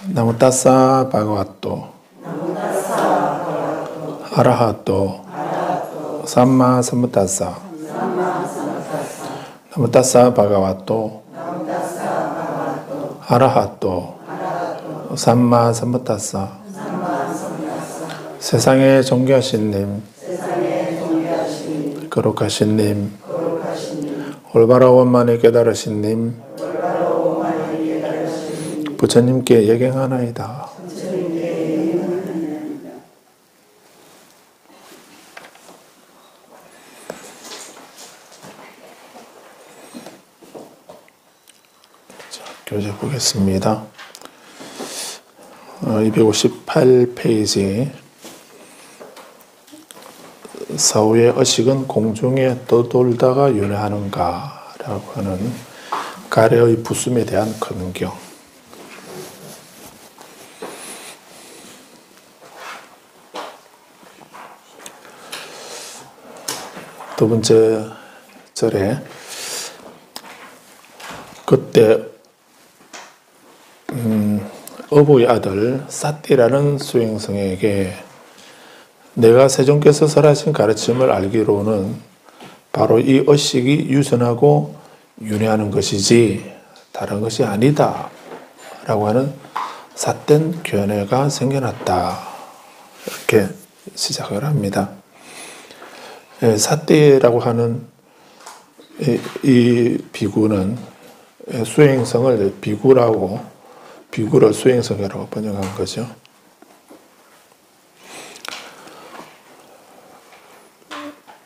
나무따사 바가와토 아라하토 삼마 삼부따사 나무따사 바가와토 아라하토 삼마 삼부따사. 세상에 존귀하신 님, 거룩하신 님, 올바로 원만히 깨달으신 님, 부처님께 예경하나이다. 자, 교재 보겠습니다. 258페이지. 사후의 의식은 공중에 떠돌다가 윤회하는가 라고 하는 가래의 부숨에 대한 근경. 두 번째 절에 그때 어부의 아들 사띠라는 수행성에게 내가 세존께서 설하신 가르침을 알기로는 바로 이 의식이 유선하고 윤회하는 것이지 다른 것이 아니다 라고 하는 삿된 견해가 생겨났다. 이렇게 시작을 합니다. 사띠라고 하는 이 비구는 수행성을 비구를 수행성이라고 번역한 거죠.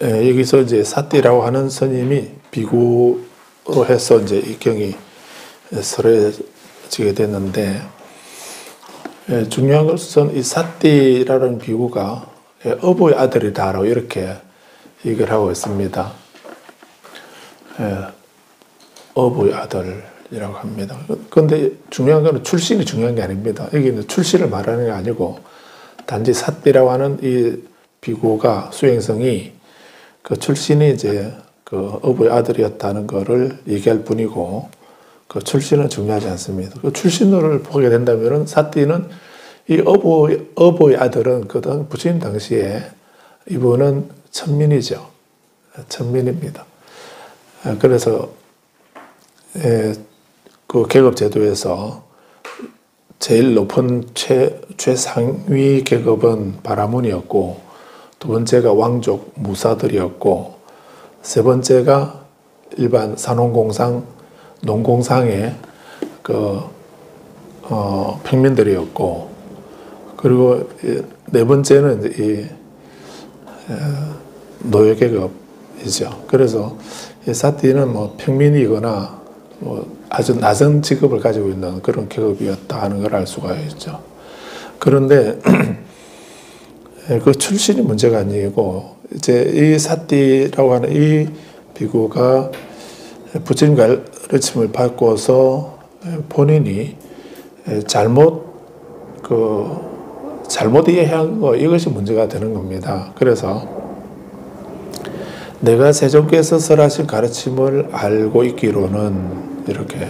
여기서 이제 사띠라고 하는 스님이 비구로 해서 이제 이 경이 설해지게 됐는데, 중요한 것은 이 사띠라는 비구가 어부의 아들이다라고 이렇게 얘기를 하고 있습니다. 어부의 아들이라고 합니다. 그런데 중요한 것은 출신이 중요한 게 아닙니다. 여기는 출신을 말하는 게 아니고 단지 사띠라고 하는 이 비구가 수행성이 그 출신이 이제 그 어부의 아들이었다는 것을 얘기할 뿐이고 그 출신은 중요하지 않습니다. 그 출신을 보게 된다면은 사띠는 이 어부의 아들은 그 부처님 당시에 이분은 천민이죠. 천민입니다. 그래서 그 계급 제도에서 제일 높은 최상위 계급은 바라문이었고, 두 번째가 왕족 무사들이었고, 세 번째가 일반 산업공상, 농공상의 평민들이었고, 그리고 네 번째는 이 노예계급이죠. 그래서 이 사띠는 뭐 평민이거나 뭐 아주 낮은 직업을 가지고 있는 그런 계급이었다 하는 걸 알 수가 있죠. 그런데 그 출신이 문제가 아니고 이제 이 사띠라고 하는 이 비구가 부처님 가르침을 받고서 본인이 잘못 이해한 거, 이것이 문제가 되는 겁니다. 그래서 내가 세존께서 설하신 가르침을 알고 있기로는 이렇게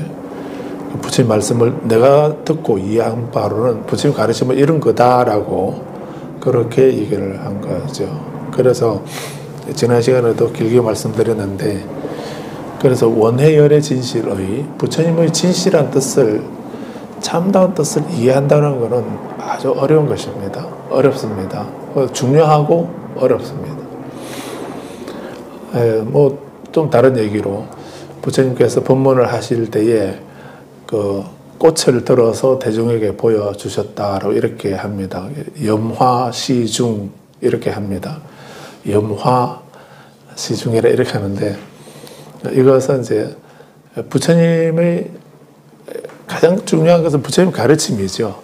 부처님 말씀을 내가 듣고 이해한 바로는 부처님 가르침은 이런 거다라고 그렇게 얘기를 한 거죠. 그래서 지난 시간에도 길게 말씀드렸는데, 그래서 원해열의 진실의 부처님의 진실한 뜻을, 참다운 뜻을 이해한다는 것은 아주 어려운 것입니다. 어렵습니다. 중요하고 어렵습니다. 뭐 좀 다른 얘기로 부처님께서 법문을 하실 때에 그 꽃을 들어서 대중에게 보여주셨다라고 이렇게 합니다. 염화시중 이렇게 합니다. 염화시중이라 이렇게 하는데, 이것은 이제 부처님의 가장 중요한 것은 부처님 가르침이죠.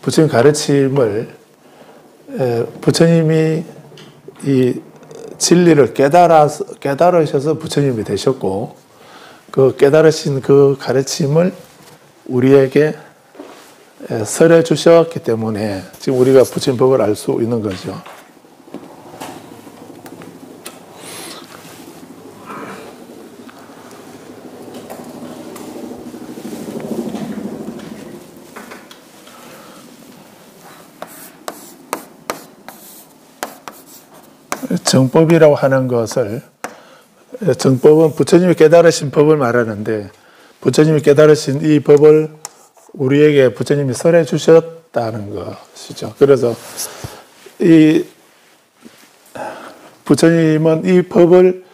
부처님 가르침을 부처님이 이 진리를 깨달으셔서 부처님이 되셨고, 그 깨달으신 그 가르침을 우리에게 설해 주셨기 때문에 지금 우리가 부처님 법을 알 수 있는 거죠. 정법이라고 하는 것을, 정법은 부처님이 깨달으신 법을 말하는데, 부처님이 깨달으신 이 법을 우리에게 부처님이 설해 주셨다는 것이죠. 그래서 이 부처님은 이 법을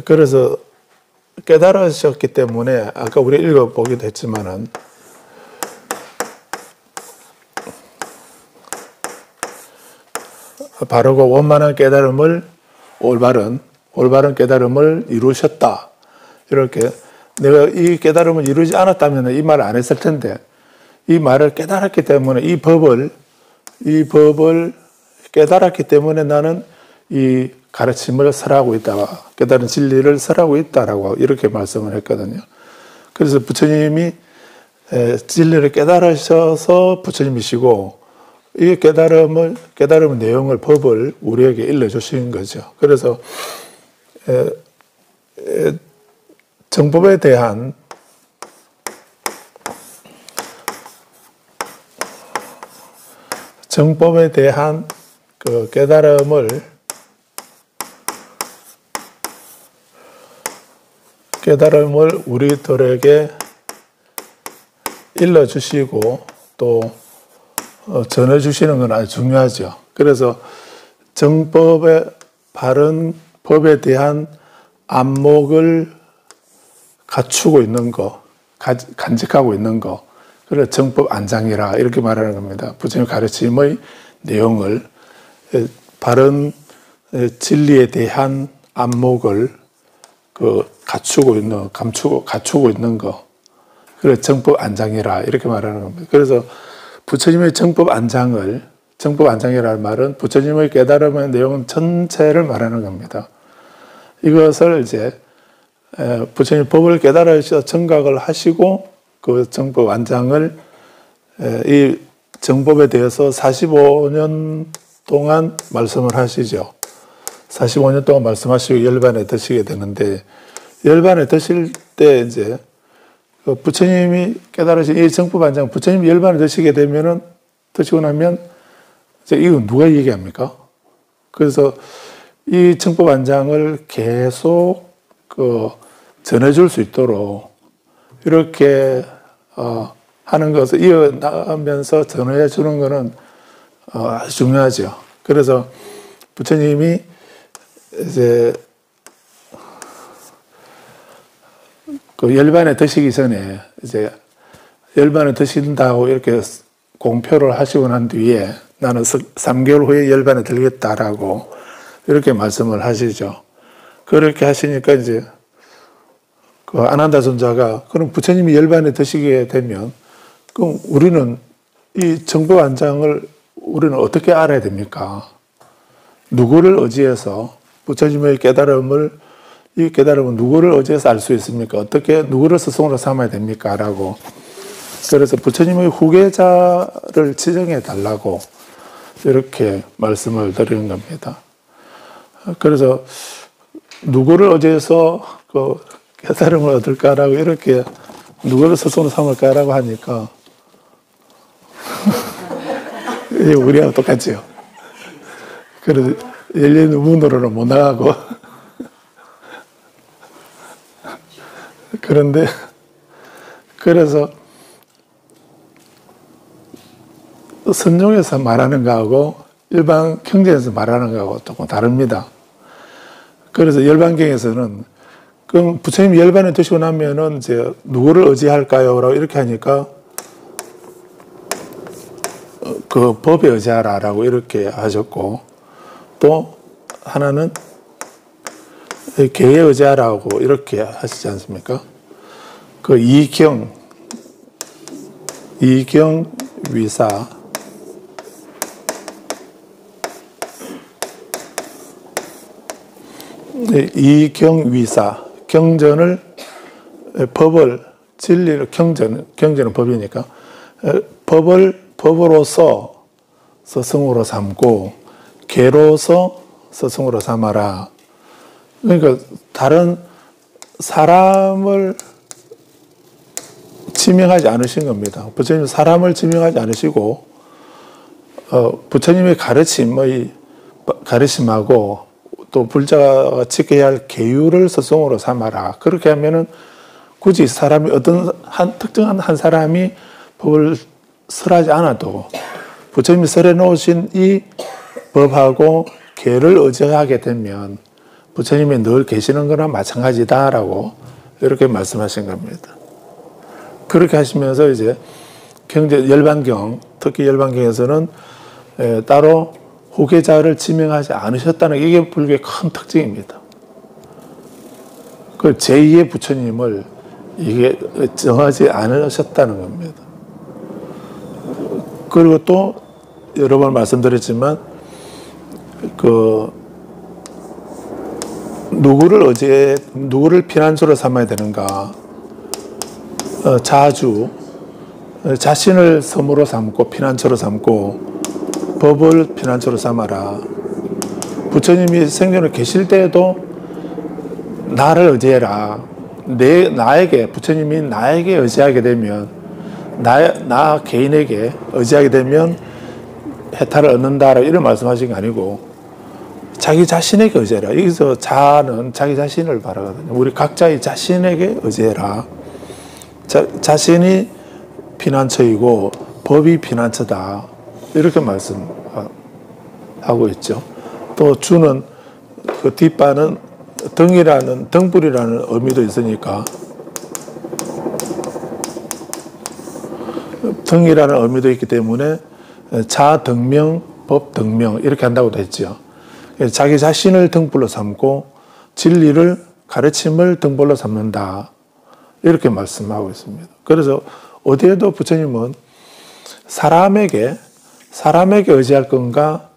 그래서 깨달으셨기 때문에 아까 우리 읽어보기도 했지만은 바르고 원만한 깨달음을 올바른 깨달음을 이루셨다. 이렇게 내가 이 깨달음을 이루지 않았다면 이 말을 안 했을 텐데 이 말을 깨달았기 때문에 이 법을 깨달았기 때문에 나는 이 가르침을 설하고 있다. 깨달은 진리를 설하고 있다라고 이렇게 말씀을 했거든요. 그래서 부처님이 진리를 깨달으셔서 부처님이시고 이 깨달음의 내용을 법을 우리에게 일러주신 거죠. 그래서 정법에 대한 그 깨달음을 우리들에게 일러주시고 또 전해주시는 건 아주 중요하죠. 그래서 정법의 바른 법에 대한 안목을 갖추고 있는 거, 간직하고 있는 거, 그래서 정법 안장이라 이렇게 말하는 겁니다. 부처님 가르침의 내용을 바른 진리에 대한 안목을 갖추고 있는 거, 그래서 정법 안장이라 이렇게 말하는 겁니다. 그래서 부처님의 정법 안장이라는 말은 부처님의 깨달음의 내용 전체를 말하는 겁니다. 이것을 이제 부처님 법을 깨달으셔서 정각을 하시고 그 정법 안장을 이 정법에 대해서 45년 동안 말씀을 하시죠. 45년 동안 말씀하시고 열반에 드시게 되는데 열반에 드실 때 이제 부처님이 깨달으신 이 정법 안장 부처님이 열반에 드시게 되면은 드시고 나면 이제 이거 누가 얘기합니까? 그래서 이 정법 안장을 계속 전해줄 수 있도록 이렇게 하는 것을 이어나가면서 전해 주는 것은 아주 중요하죠. 그래서 부처님이 이제 그 열반에 드시기 전에 이제 열반에 드신다고 이렇게 공표를 하시고 난 뒤에 나는 3개월 후에 열반에 들겠다라고 이렇게 말씀을 하시죠. 그렇게 하시니까 이제 그 아난다尊자가 그럼 부처님이 열반에 드시게 되면 그럼 우리는 이 정법 안장을 우리는 어떻게 알아야 됩니까? 누구를 의지해서 부처님의 이 깨달음은 누구를 의지해서 알 수 있습니까? 어떻게 누구를 스승으로 삼아야 됩니까? 라고. 그래서 부처님의 후계자를 지정해 달라고 이렇게 말씀을 드리는 겁니다. 그래서 누구를 의지해서 그 깨달음을 얻을까라고 이렇게 누구를 스승으로 삼을까라고 하니까 우리하고 똑같지요. 그래서 열린 문으로는 못 나가고 그런데 그래서 선종에서 말하는 거하고 일반 경전에서 말하는 거하고 조금 다릅니다. 그래서 열반경에서는 그럼 부처님 열반에 드시고 나면은 이제 누구를 의지할까요? 라고 이렇게 하니까 그 법에 의지하라라고 이렇게 하셨고 또 하나는 계에 의지하라고 이렇게 하시지 않습니까? 그 이경 위사 이경위사 경전을 법을 진리를 경전은 법이니까 법을 법으로서 스승으로 삼고 계로서 스승으로 삼아라. 그러니까 다른 사람을 지명하지 않으신 겁니다. 부처님 사람을 지명하지 않으시고 부처님의 가르침하고 또 불자가 지켜야 할 계율을 스승으로 삼아라. 그렇게 하면은 굳이 사람이 어떤 특정한 한 사람이 법을 설하지 않아도 부처님이 설해 놓으신 이 법하고 계를 의지하게 되면 부처님이 늘 계시는 거나 마찬가지다라고 이렇게 말씀하신 겁니다. 그렇게 하시면서 이제 열반경, 특히 열반경에서는 따로 후계자를 지명하지 않으셨다는 이게 불교의 큰 특징입니다. 그 제2의 부처님을 이게 정하지 않으셨다는 겁니다. 그리고 또 여러 번 말씀드렸지만 누구를 피난처로 삼아야 되는가? 자신을 섬으로 삼고 피난처로 삼고 법을 피난처로 삼아라. 부처님이 생전에 계실 때에도 나를 의지해라. 부처님이 나에게 의지하게 되면, 나 개인에게 의지하게 되면 해탈을 얻는다라고 이런 말씀하신 게 아니고, 자기 자신에게 의지해라. 여기서 자는 자기 자신을 말하거든요. 우리 각자의 자신에게 의지해라. 자신이 피난처이고 법이 피난처다. 이렇게 말씀하고 있죠. 또 주는 그 뒷바는 등불이라는 의미도 있으니까 등이라는 의미도 있기 때문에 자등명, 법등명 이렇게 한다고도 했죠. 자기 자신을 등불로 삼고 진리를 가르침을 등불로 삼는다. 이렇게 말씀하고 있습니다. 그래서 어디에도 부처님은 사람에게 의지할 건가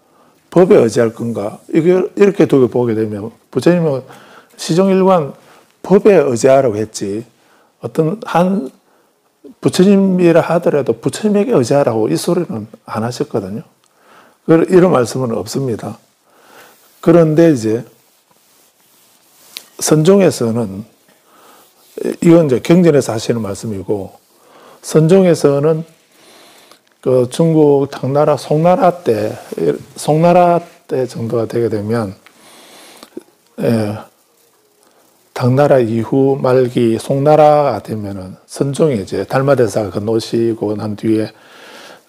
법에 의지할 건가 이렇게 두고 보게 되면 부처님은 시종일관 법에 의지하라고 했지 어떤 한 부처님이라 하더라도 부처님에게 의지하라고 이 소리는 안 하셨거든요. 이런 말씀은 없습니다. 그런데 이제 선종에서는 이건 이제 경전에서 하시는 말씀이고 선종에서는 그 중국 당나라 송나라 때 정도가 되게 되면 당나라 이후 말기 송나라가 되면은 선종이 이제 달마대사가 건너오시고 난 뒤에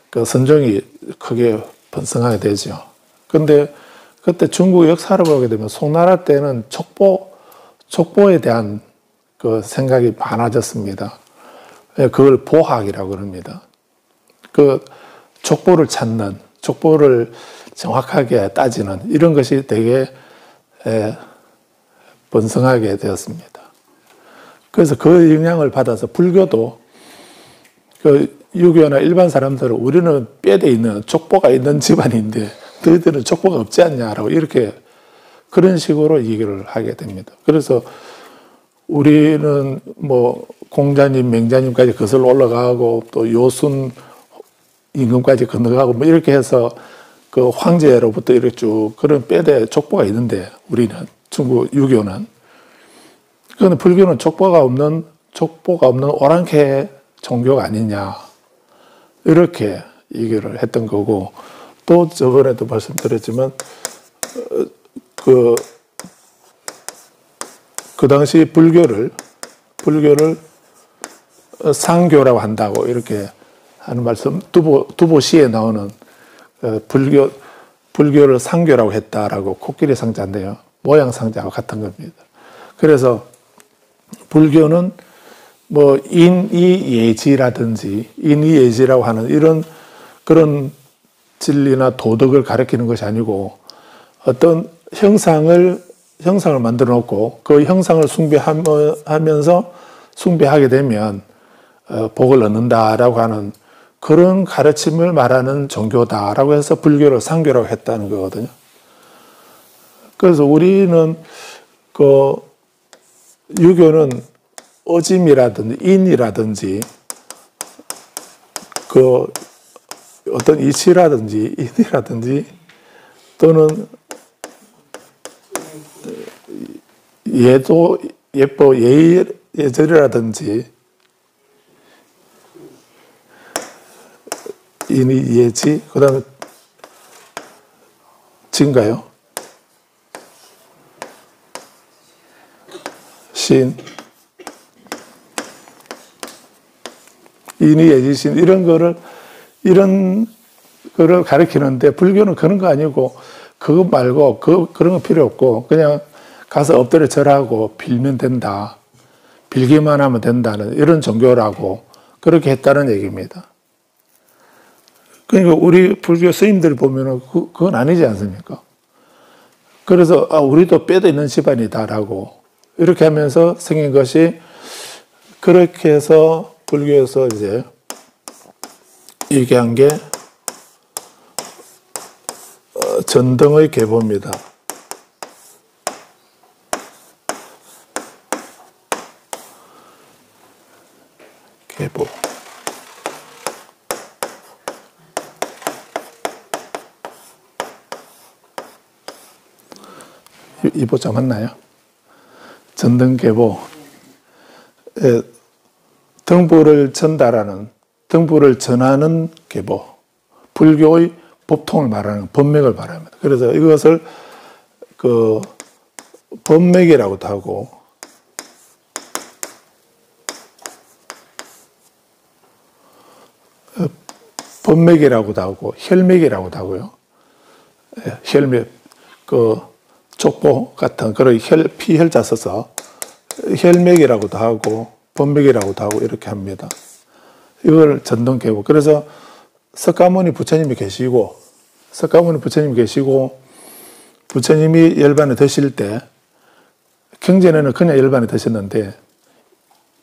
그 선종이 크게 번성하게 되죠. 근데 그때 중국 역사를 보게 되면 송나라 때는 족보에 대한 그 생각이 많아졌습니다. 그걸 보학이라고 그럽니다. 그 족보를 찾는, 족보를 정확하게 따지는 이런 것이 되게 번성하게 되었습니다. 그래서 그 영향을 받아서 불교도 그 유교나 일반 사람들은 우리는 뼈대 있는 족보가 있는 집안인데 너희들은 족보가 없지 않냐라고 이렇게 그런 식으로 얘기를 하게 됩니다. 그래서 우리는 뭐 공자님, 맹자님까지 거슬러 올라가고 또 요순 임금까지 건너가고 뭐 이렇게 해서 그 황제로부터 이렇게 쭉 그런 뼈대 족보가 있는데 우리는 중국 유교는 그런데 불교는 족보가 없는 오랑캐 종교가 아니냐 이렇게 얘기를 했던 거고 또 저번에도 말씀드렸지만 그 당시 불교를 상교라고 한다고 이렇게 하는 말씀 두보시에 나오는 불교를 상교라고 했다라고 코끼리 상자인데요. 모양 상자와 같은 겁니다. 그래서 불교는 뭐 인이예지라든지 인이예지라고 하는 이런 그런 진리나 도덕을 가리키는 것이 아니고 어떤 형상을 만들어 놓고 그 형상을 숭배하면서 숭배하게 되면 복을 얻는다라고 하는 그런 가르침을 말하는 종교다라고 해서 불교를 상교라고 했다는 거거든요. 그래서 우리는 그 유교는 어짐이라든지 인이라든지 그 어떤 이치라든지 인이라든지 또는 예도 예뻐 예절이라든지 인이 예지 그다음에 진가요? 예지신, 인이 예지신 이런 거를 가르치는데 불교는 그런 거 아니고 그거 말고 그런 거 필요 없고 그냥 가서 엎드려 절하고 빌면 된다. 빌기만 하면 된다는 이런 종교라고 그렇게 했다는 얘기입니다. 그러니까 우리 불교 스님들 보면은 그건 아니지 않습니까? 그래서 우리도 뼈도 있는 집안이다라고 이렇게 하면서 생긴 것이 그렇게 해서 불교에서 이제 얘기한 게 전등의 계보입니다. 계보. 이 보자 맞나요? 전등계보. 등불을 전달하는, 등불을 전하는 계보. 불교의 법통을 말하는 법맥을 말합니다. 그래서 이것을 그 법맥이라고도 하고 법맥이라고도 하고 혈맥이라고도 하고요. 혈맥, 그 족보 같은 그런 피혈자 써서 혈맥이라고도 하고 법맥이라고도 하고 이렇게 합니다. 이걸 전등계보. 그래서 석가모니 부처님이 계시고 부처님이 열반에 드실 때 경전에는 그냥 열반에 드셨는데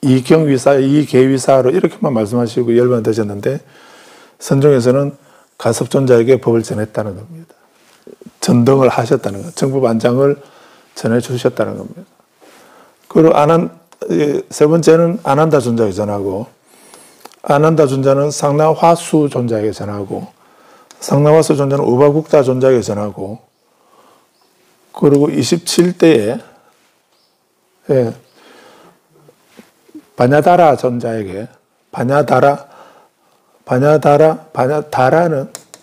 이경위사, 이계위사로 이렇게만 말씀하시고 열반에 드셨는데 선종에서는 가섭존자에게 법을 전했다는 겁니다. 전등을 하셨다는 것, 정법안장을 전해주셨다는 겁니다. 그리고 세 번째는 아난다 존자에게 전하고 아난다 존자는 상나화수 존자에게 전하고 상나화수 존자는 우바국다 존자에게 전하고 그리고 27대에 바냐다라 존자에게 바냐다라는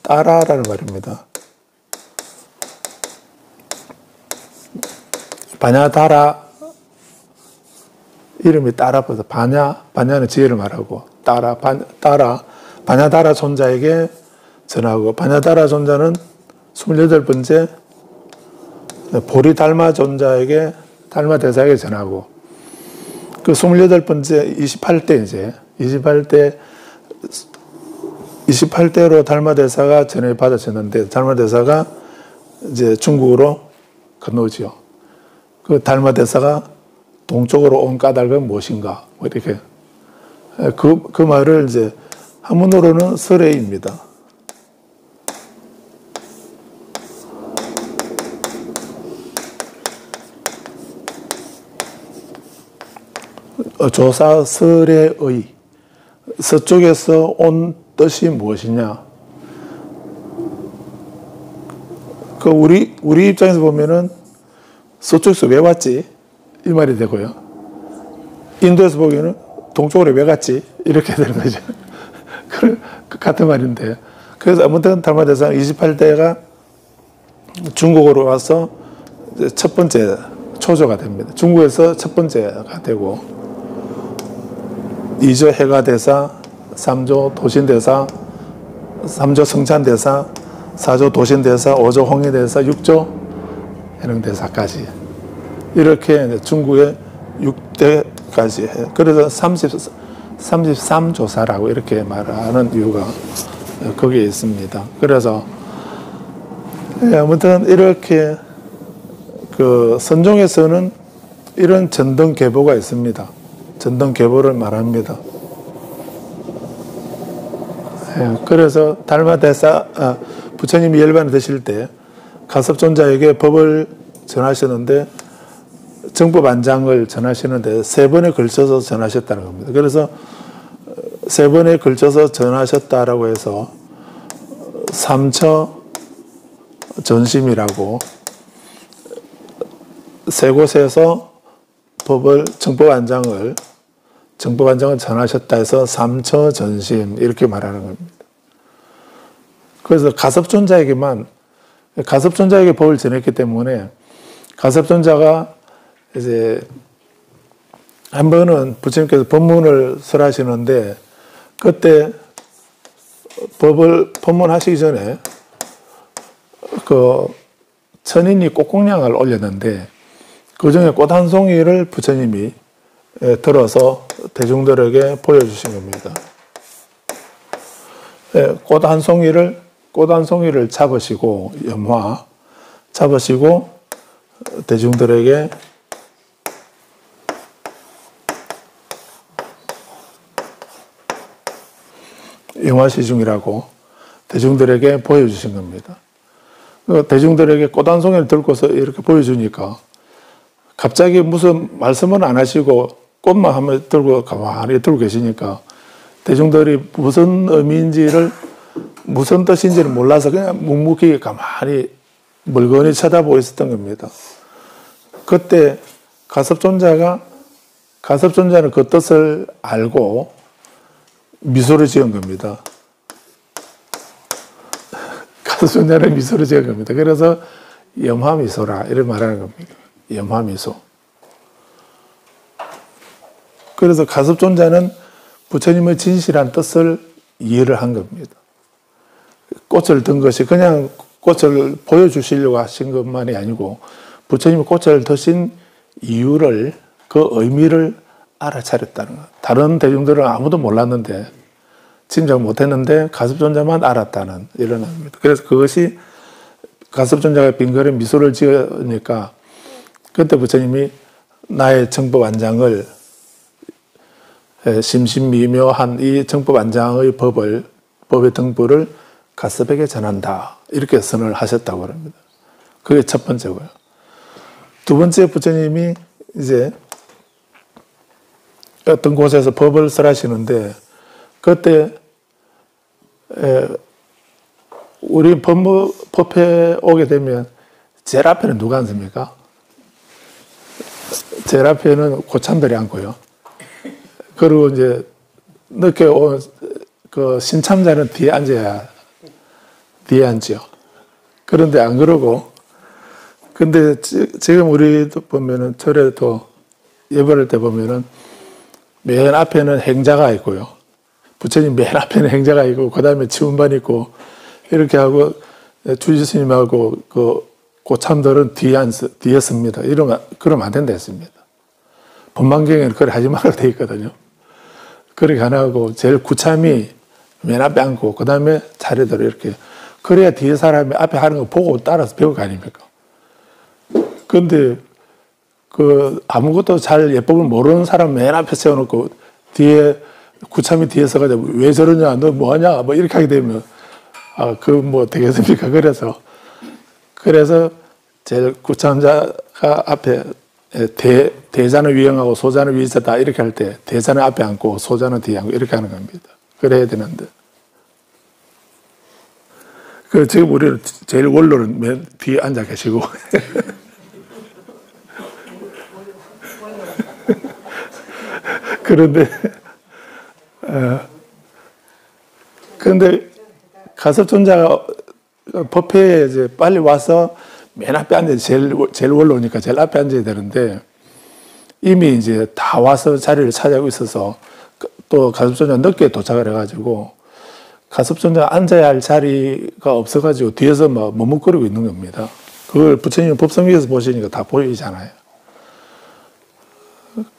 따라라는 말입니다. 바냐다라 이름이 따라버서 바냐는 지혜를 말하고 바냐다라 존자에게 전하고 바냐다라 존자는 28번째 보리달마 존자에게 달마 대사에게 전하고 그 28번째 28대로 달마 대사가 전해 받아졌는데 달마 대사가 이제 중국으로 건너오지요. 그 달마 대사가 동쪽으로 온 까닭은 무엇인가? 뭐 이렇게 그 말을 이제 한문으로는 설해입니다. 조사 설해의 서쪽에서 온 뜻이 무엇이냐? 그 우리 입장에서 보면은 서쪽에서 왜 왔지? 이 말이 되고요. 인도에서 보기에는 동쪽으로 왜 갔지? 이렇게 되는 거죠. 같은 말인데. 그래서 아무튼 달마대상 28대가 중국으로 와서 첫 번째 초조가 됩니다. 중국에서 첫 번째가 되고 2조 해가대사, 3조 도신대사, 3조 성찬대사, 4조 도신대사, 5조 홍해대사, 6조 해능대사까지 이렇게 중국의 6대까지 해. 그래서 33조사라고 이렇게 말하는 이유가 거기에 있습니다. 그래서 아무튼 이렇게 그 선종에서는 이런 전등계보가 있습니다. 전등계보를 말합니다. 그래서 달마대사 부처님이 열반에 드실 때 가섭존자에게 법을 전하셨는데 정법안장을 전하시는데 3번에 걸쳐서 전하셨다는 겁니다. 그래서 3번에 걸쳐서 전하셨다라고 해서 삼처 전심이라고 세 곳에서 법을 정법안장을 전하셨다 해서 삼처 전심 이렇게 말하는 겁니다. 그래서 가섭존자에게 법을 전했기 때문에 가섭존자가 이제 한 번은 부처님께서 법문을 설하시는데 그때 법을 법문하시기 전에 그 천인이 꽃공양을 올렸는데 그 중에 꽃 한 송이를 부처님이 들어서 대중들에게 보여주신 겁니다. 꽃 한 송이를 잡으시고 염화 잡으시고 대중들에게 영화시중이라고 대중들에게 보여주신 겁니다. 대중들에게 꽃 한 송이를 들고서 이렇게 보여주니까 갑자기 무슨 말씀은 안 하시고 꽃만 한번 들고 가만히 들고 계시니까 대중들이 무슨 의미인지를 무슨 뜻인지를 몰라서 그냥 묵묵히 가만히 멀거니 쳐다보고 있었던 겁니다. 그때 가섭존자는 그 뜻을 알고 미소를 지은 겁니다. 가섭존자는 미소를 지은 겁니다. 그래서 염화미소라 이렇게 말하는 겁니다. 염화미소. 그래서 가섭존자는 부처님의 진실한 뜻을 이해를 한 겁니다. 꽃을 든 것이 그냥 꽃을 보여주시려고 하신 것만이 아니고 부처님이 꽃을 드신 이유를 그 의미를 알아차렸다는 것. 다른 대중들은 아무도 몰랐는데 짐작 못했는데 가섭존자만 알았다는 이런 의미입니다. 그래서 그것이 가섭존자가 빙그레 미소를 지으니까 그때 부처님이 나의 정법안장을 심신미묘한 이 정법안장의 법의 등부를 가섭에게 전한다. 이렇게 선을 하셨다고 합니다. 그게 첫 번째고요. 두 번째 부처님이 이제 어떤 곳에서 법을 설하시는데 그때 우리 법회 오게 되면 제일 앞에는 누가 앉습니까? 제일 앞에는 고참들이 앉고요. 그리고 이제 늦게 온 그 신참자는 뒤에 앉지요. 그런데 안 그러고, 근데 지금 우리도 보면은 절에도 예배할 때 보면은 맨 앞에는 행자가 있고요. 부처님 맨 앞에는 행자가 있고, 그 다음에 치운반 있고, 이렇게 하고, 주지스님하고 그 고참들은 뒤에 섭니다. 그러면 안 된다 했습니다. 법망경에는 그래 하지 말라고 되어 있거든요. 그렇게 안 하고, 제일 구참이 맨 앞에 앉고, 그 다음에 차례대로 이렇게. 그래야 뒤에 사람이 앞에 하는 거 보고 따라서 배울 거 아닙니까? 근데, 아무것도 잘 예법을 모르는 사람 맨 앞에 세워놓고, 뒤에, 구참이 뒤에 서가지고, 왜 저러냐, 너 뭐하냐, 뭐 이렇게 하게 되면, 뭐 되겠습니까? 그래서, 제일 구참자가 앞에, 대자는 위형하고 소자는 위에 있었다. 이렇게 할 때, 대자는 앞에 앉고, 소자는 뒤에 앉고, 이렇게 하는 겁니다. 그래야 되는데. 지금 우리는 제일 원로는 맨 뒤에 앉아 계시고. 그런데 가섭존자가 법회에 이제 빨리 와서 맨 앞에 앉아, 제일 원로니까 제일 앞에 앉아야 되는데, 이미 이제 다 와서 자리를 차지하고 있어서, 또 가섭존자 늦게 도착을 해가지고, 가섭존자가 앉아야 할 자리가 없어가지고 뒤에서 막 머뭇거리고 있는 겁니다. 그걸 부처님 법성 위에서 보시니까 다 보이잖아요.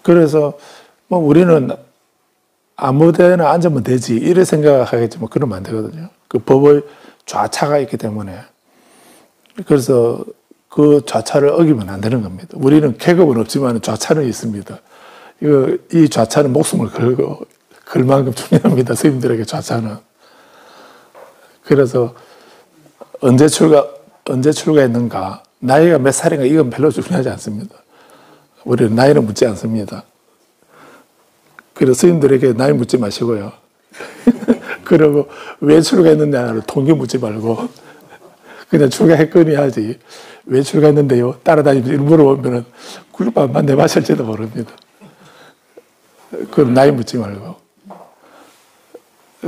그래서 뭐 우리는 아무 데나 앉으면 되지 이래 생각하겠지만 그러면 안 되거든요. 그 법의 좌차가 있기 때문에. 그래서 그 좌차를 어기면 안 되는 겁니다. 우리는 계급은 없지만 좌차는 있습니다. 이 좌차는 목숨을 걸 만큼 중요합니다. 스님들에게 좌차는. 그래서 언제 출가했는가, 나이가 몇 살인가 이건 별로 중요하지 않습니다. 우리는 나이는 묻지 않습니다. 그래서 스님들에게 나이 묻지 마시고요. 그리고 왜 출가했느냐를 통계 묻지 말고 그냥 출가했거니 하지. 왜 출가했는데요? 따라다니면서 물어보면은 꿀밥만 내 마실지도 모릅니다. 그럼 나이 묻지 말고.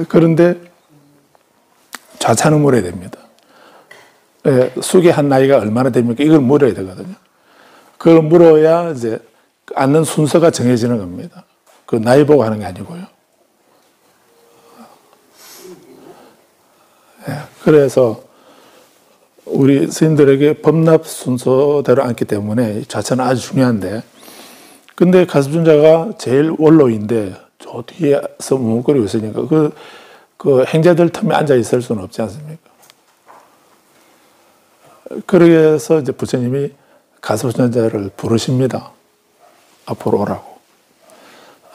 그런데 좌차는 물어야 됩니다. 숙의 한 나이가 얼마나 됩니까? 이걸 물어야 되거든요. 그걸 물어야 이제 앉는 순서가 정해지는 겁니다. 그 나이 보고 하는 게 아니고요. 그래서 우리 스님들에게 법납 순서대로 앉기 때문에 좌천은 아주 중요한데, 근데 가섭존자가 제일 원로인데 저 뒤에서 머뭇거리고 있으니까 그 행자들 틈에 앉아 있을 수는 없지 않습니까? 그래서 이제 부처님이 가섭존자를 부르십니다. 앞으로 오라고.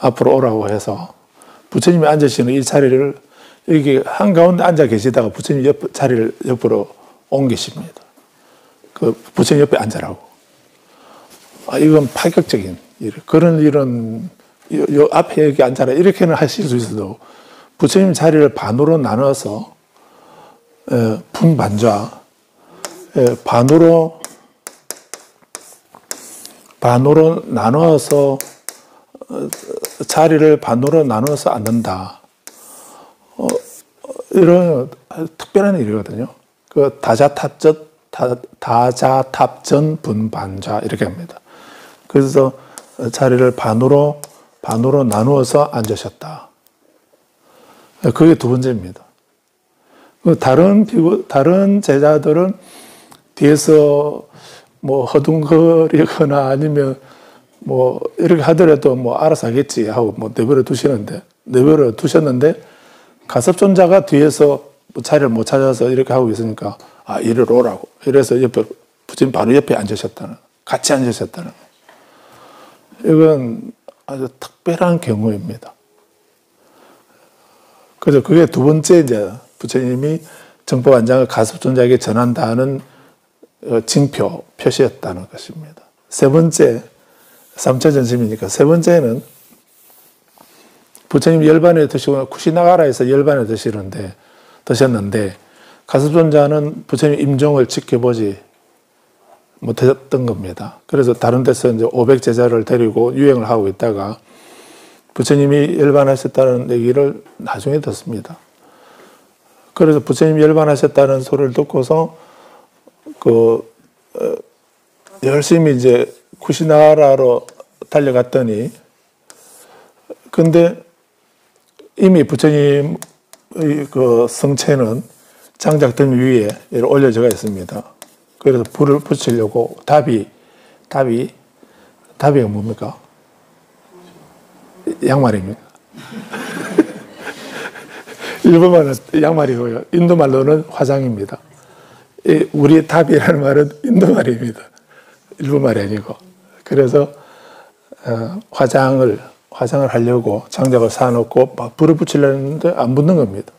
앞으로 오라고 해서 부처님이 앉으시는 이 자리를 여기 한가운데 앉아 계시다가 부처님 자리를 옆으로 옮기십니다. 그 부처님 옆에 앉으라고. 이건 파격적인 일. 그런 일은 요 앞에 여기 앉아라 이렇게는 하실 수 있어도 부처님 자리를 반으로 나눠서 분반좌 반으로 나눠서 자리를 반으로 나눠서 앉는다. 이런 특별한 일이거든요. 그 다자탑전 분반좌 이렇게 합니다. 그래서 자리를 반으로 나누어서 앉으셨다. 그게 두 번째입니다. 다른 제자들은 뒤에서 뭐 허둥거리거나 아니면 뭐 이렇게 하더라도 뭐 알아서 하겠지 하고 뭐 내버려 두셨는데 가섭존자가 뒤에서 뭐 자리를 못 찾아서 이렇게 하고 있으니까 이리로 오라고. 이래서 옆에 부처님 바로 옆에 앉으셨다는, 같이 앉으셨다는. 이건 아주 특별한 경우입니다. 그래서 그게 두 번째 이제 부처님이 정법안장을 가섭존자에게 전한다는 징표, 표시였다는 것입니다. 세 번째, 삼처전심이니까 세 번째는 부처님 열반에 드시고 쿠시나가라에서 열반에 드셨는데 가섭존자는 부처님 임종을 지켜보지 못했던 겁니다. 그래서 다른 데서 이제 500제자를 데리고 유행을 하고 있다가 부처님이 열반하셨다는 얘기를 나중에 듣습니다. 그래서 부처님이 열반하셨다는 소리를 듣고서 열심히 이제 쿠시나라로 달려갔더니 근데 이미 부처님의 그 성체는 장작등 위에 올려져 있습니다. 그래서 불을 붙이려고 답이가 뭡니까? 양말입니까? 일본말은 양말이고요. 인도말로는 화장입니다. 우리 답이라는 말은 인도말입니다. 일본말이 아니고. 그래서 화장을 하려고 장작을 쌓아놓고 막 불을 붙이려는데 안 붙는 겁니다.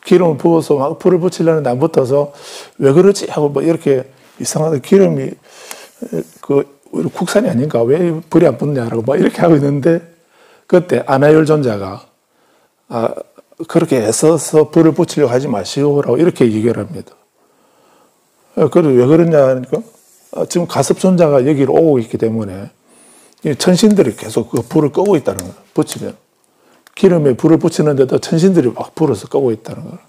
기름을 부어서 막 불을 붙이려는데 안 붙어서 왜 그러지 하고 뭐 이렇게 이상하게 기름이 국산이 아닌가 왜 불이 안 붙냐라고 막 이렇게 하고 있는데 그때 아나열 존자가 그렇게 애써서 불을 붙이려고 하지 마시오라고 이렇게 얘기를 합니다. 그래서 왜 그러냐 하니까 지금 가섭존자가 여기로 오고 있기 때문에 천신들이 계속 그 불을 끄고 있다는 거예요. 붙이면. 기름에 불을 붙이는데도 천신들이 막 불어서 끄고 있다는 거예요.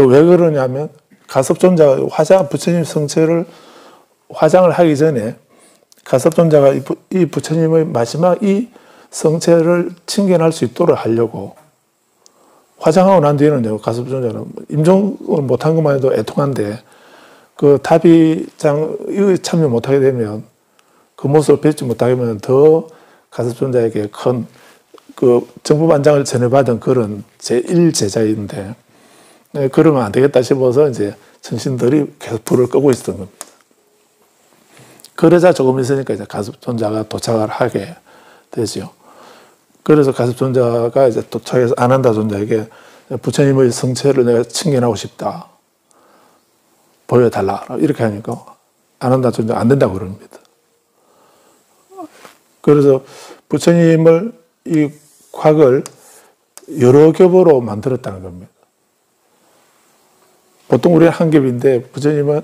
왜 그러냐면 가섭존자가 부처님 성체를 화장을 하기 전에 가섭존자가 이 부처님의 마지막 이 성체를 친견할 수 있도록 하려고 화장하고 난 뒤에는 가섭존자는 임종을 못한 것만 해도 애통한데 그 답이장에 참여 못하게 되면 그 모습을 뵙지 못하게 되면 더 가섭존자에게 큰 그 정법안장을 전해받은 그런 제1제자인데 그러면 안 되겠다 싶어서 이제 천신들이 계속 불을 끄고 있었던 겁니다. 그러자 조금 있으니까 이제 가섭존자가 도착을 하게 되죠. 그래서 가섭존자가 이제 도착해서 아난다 존자에게 부처님의 성체를 내가 친견하고 싶다. 보여달라. 이렇게 하니까 아난다 존자가 안 된다고 그럽니다. 그래서 부처님을 이 곽을 여러 겹으로 만들었다는 겁니다. 보통 우리는 한 겹인데 부처님은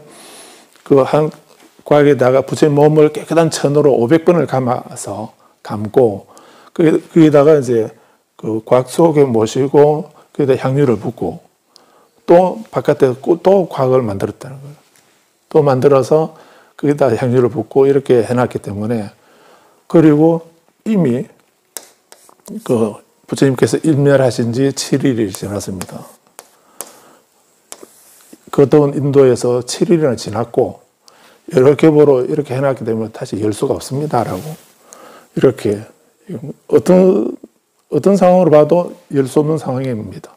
그 한 곽에다가 부처님 몸을 깨끗한 천으로 500번을 감고 거기다가 이제 그 곽 속에 모시고 거기다 향유를 붓고 또 바깥에 또 곽을 만들었다는 거예요. 또 만들어서 거기다 향유를 붓고 이렇게 해놨기 때문에 그리고 이미 그 부처님께서 일멸하신 지 7일이 지났습니다. 그동안 인도에서 7일이나 지났고 여러 겹으로 이렇게 해놨기 때문에 다시 열 수가 없습니다라고 이렇게 어떤 상황으로 봐도 열 수 없는 상황입니다.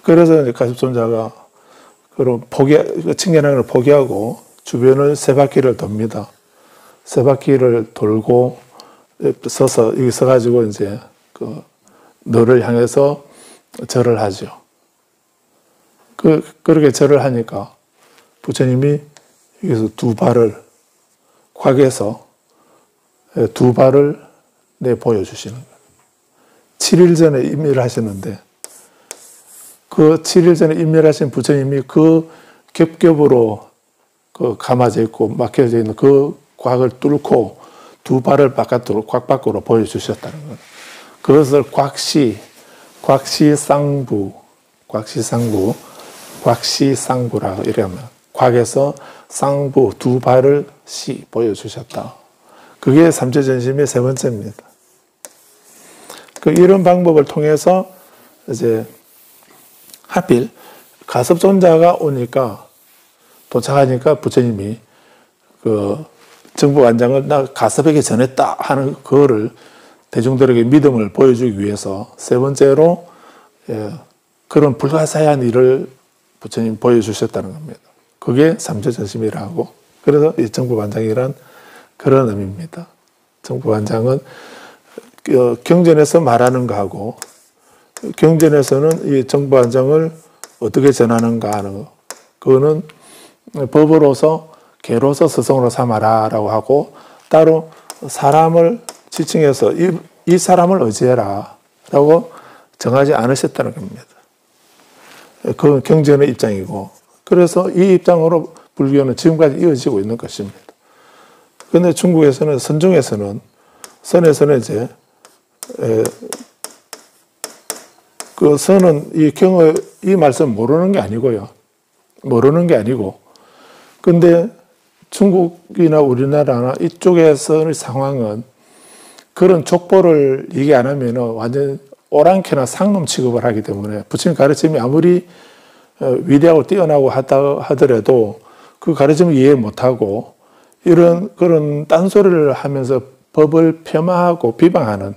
그래서 가십존자가 그런 청결하는 걸 포기하고 주변을 세 바퀴를 돕니다. 세 바퀴를 돌고 서서 여기 서가지고 이제 그 너를 향해서 절을 하죠. 그렇게 절을 하니까 부처님이 여기서 두 발을 곽에서 두 발을 내 보여주시는 거예요. 7일 전에 임의를 하셨는데 그 7일 전에 임멸하신 부처님이 그 겹겹으로 그 감아져 있고 막혀져 있는 그 곽을 뚫고 두 발을 바깥으로 곽 밖으로 보여주셨다는 거예요. 그것을 곽시상부라고 이래 하면 곽에서 쌍부 두 발을 보여주셨다. 그게 삼체전심의 세 번째입니다. 이런 방법을 통해서 이제 하필 가섭존자가 오니까 도착하니까 부처님이 그 정부관장을 나 가섭에게 전했다 하는 그거를 대중들에게 믿음을 보여주기 위해서 세 번째로 그런 불가사의한 일을 부처님 보여주셨다는 겁니다. 그게 삼체전심이라고. 그래서 이 정부관장이란 그런 의미입니다. 정부관장은 경전에서 말하는 거하고 경전에서는 이 정부관장을 어떻게 전하는가 하는 거. 그거는 법으로서 개로서 스승으로 삼아라 라고 하고 따로 사람을 지칭해서 이 사람을 의지해라 라고 정하지 않으셨다는 겁니다. 그건 경전의 입장이고 그래서 이 입장으로 불교는 지금까지 이어지고 있는 것입니다. 그런데 중국에서는 선에서는 이제 그 선은 이 말씀 모르는 게 아니고요. 모르는 게 아니고 근데 중국이나 우리나라나 이쪽에서의 상황은 그런 족보를 얘기 안 하면 완전 오랑캐나 상놈 취급을 하기 때문에 부처님 가르침이 아무리 위대하고 뛰어나고 하더라도 그 가르침을 이해 못하고 그런 딴소리를 하면서 법을 폄하하고 비방하는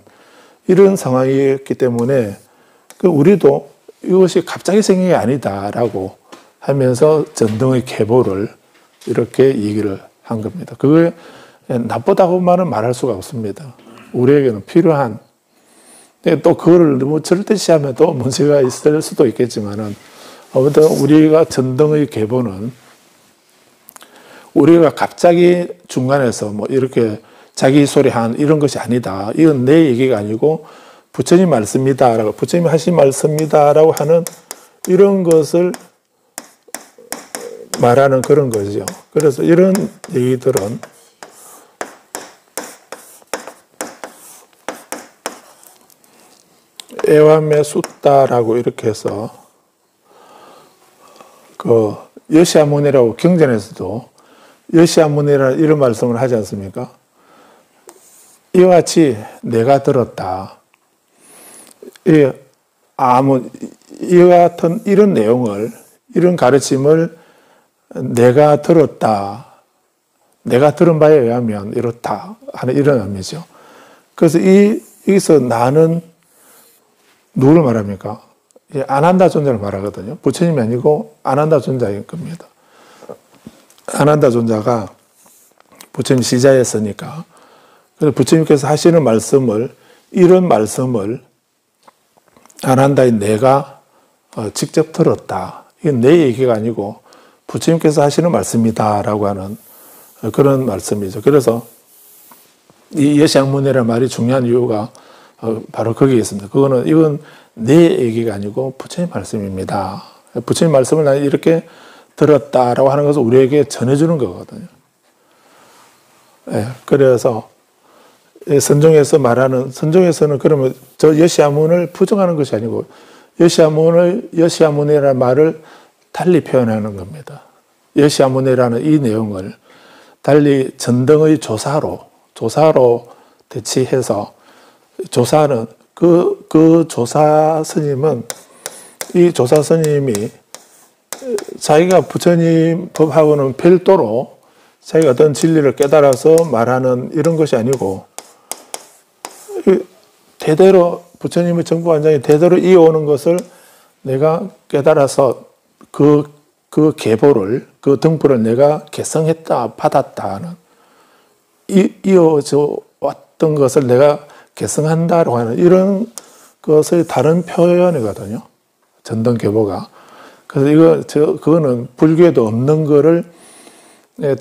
이런 상황이었기 때문에 우리도 이것이 갑자기 생긴 게 아니다라고 하면서 전등의 계보를 이렇게 얘기를 한 겁니다. 그게 나쁘다고만은 말할 수가 없습니다. 우리에게는 필요한. 또 그걸 너무 절대시하면 또 문제가 있을 수도 있겠지만은 아무튼 우리가 전등의 계보는 우리가 갑자기 중간에서 뭐 이렇게 자기 소리한 이런 것이 아니다. 이건 내 얘기가 아니고 부처님 말씀이다라고 부처님이 하신 말씀이다라고 하는 이런 것을 말하는 그런 거죠. 그래서 이런 얘기들은 에와메 숫다라고 이렇게 해서 그 여시아문이라고 경전에서도 여시아문이라는 이런 말씀을 하지 않습니까? 이와 같이 내가 들었다. 이와 같은 이런 내용을 이런 가르침을 내가 들었다. 내가 들은 바에 의하면 이렇다 하는 이런 의미죠. 그래서 여기서 나는 누구를 말합니까? 아난다 존자를 말하거든요. 부처님이 아니고 아난다 존자일 겁니다. 아난다 존자가 부처님 시자였으니까 그래서 부처님께서 하시는 말씀을 이런 말씀을 아난다인 내가 직접 들었다. 이건 내 얘기가 아니고 부처님께서 하시는 말씀이다라고 하는 그런 말씀이죠. 그래서 이 여시양문이라는 말이 중요한 이유가 바로 거기에 있습니다. 이건 내 얘기가 아니고 부처님 말씀입니다. 부처님 말씀을 나는 이렇게 들었다라고 하는 것을 우리에게 전해주는 거거든요. 그래서 선종에서는 그러면 저 여시아문을 부정하는 것이 아니고 여시아문이라는 말을 달리 표현하는 겁니다. 여시아문이라는 이 내용을 달리 전등의 조사로 도사로 대치해서 조사는 그 조사 스님은 이 조사 스님이 자기가 부처님 법하고는 별도로 자기가 어떤 진리를 깨달아서 말하는 이런 것이 아니고 대대로 부처님의 정보관장이 대대로 이어오는 것을 내가 깨달아서 그 계보를 그 등불을 내가 개성했다 받았다 하는 이어져 왔던 것을 내가 개성한다라고 하는 이런 것의 다른 표현이거든요. 전등계보가. 그래서 그거는 불교에도 없는 거를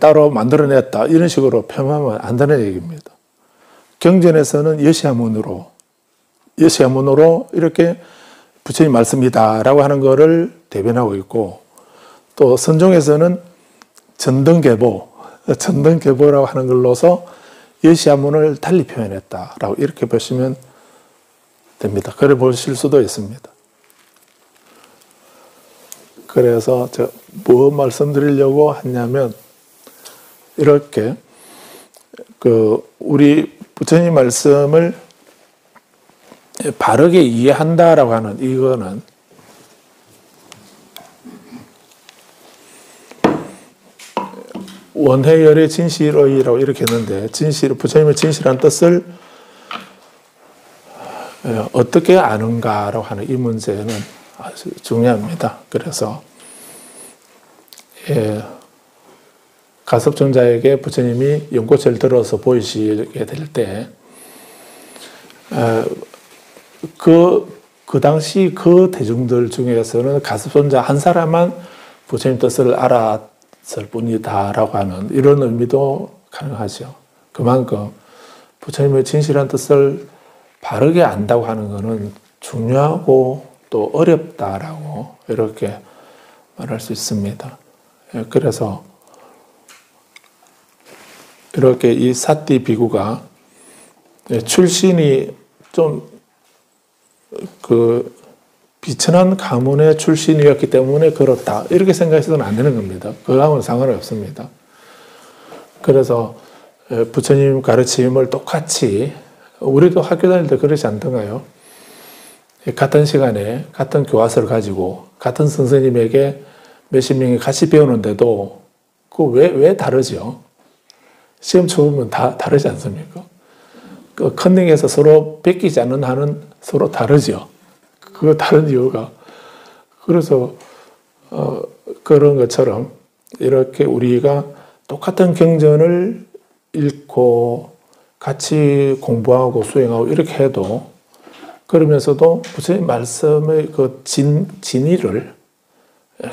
따로 만들어냈다 이런 식으로 표현하면 안 되는 얘기입니다. 경전에서는 여시야문으로 이렇게 부처님 말씀이다라고 하는 거를 대변하고 있고, 또 선종에서는 전등계보라고 하는 걸로서 여시야문을 달리 표현했다라고 이렇게 보시면 됩니다. 그래 보실 수도 있습니다. 그래서 뭐 말씀드리려고 하냐면, 이렇게 우리 부처님 말씀을 바르게 이해한다라고 하는 이거는 원해열의 진실의라고 이렇게 했는데, 부처님의 진실한 뜻을 어떻게 아는가라고 하는 이 문제는 아주 중요합니다. 그래서 가섭정자에게 부처님이 연꽃을 들어서 보이시게 될 때 그 당시 그 대중들 중에서는 가섭존자 한 사람만 부처님 뜻을 알았을 뿐이다라고 하는 이런 의미도 가능하죠. 그만큼 부처님의 진실한 뜻을 바르게 안다고 하는 것은 중요하고 또 어렵다라고 이렇게 말할 수 있습니다. 그래서 이렇게 이 사띠 비구가 출신이 좀 비천한 가문의 출신이었기 때문에 그렇다 이렇게 생각해서는 안 되는 겁니다. 그거하고는 상관이 없습니다. 그래서 부처님 가르침을 똑같이 우리도 학교 다닐 때 그러지 않던가요? 같은 시간에 같은 교과서를 가지고 같은 선생님에게 몇십 명이 같이 배우는데도 왜 다르죠? 시험 쳐보면 다 다르지 않습니까? 컨닝에서 서로 베끼지 않는 한은 서로 다르죠. 그 다른 이유가. 그래서 그런 것처럼 이렇게 우리가 똑같은 경전을 읽고 같이 공부하고 수행하고 이렇게 해도, 그러면서도 부처님 말씀의 그 진의를,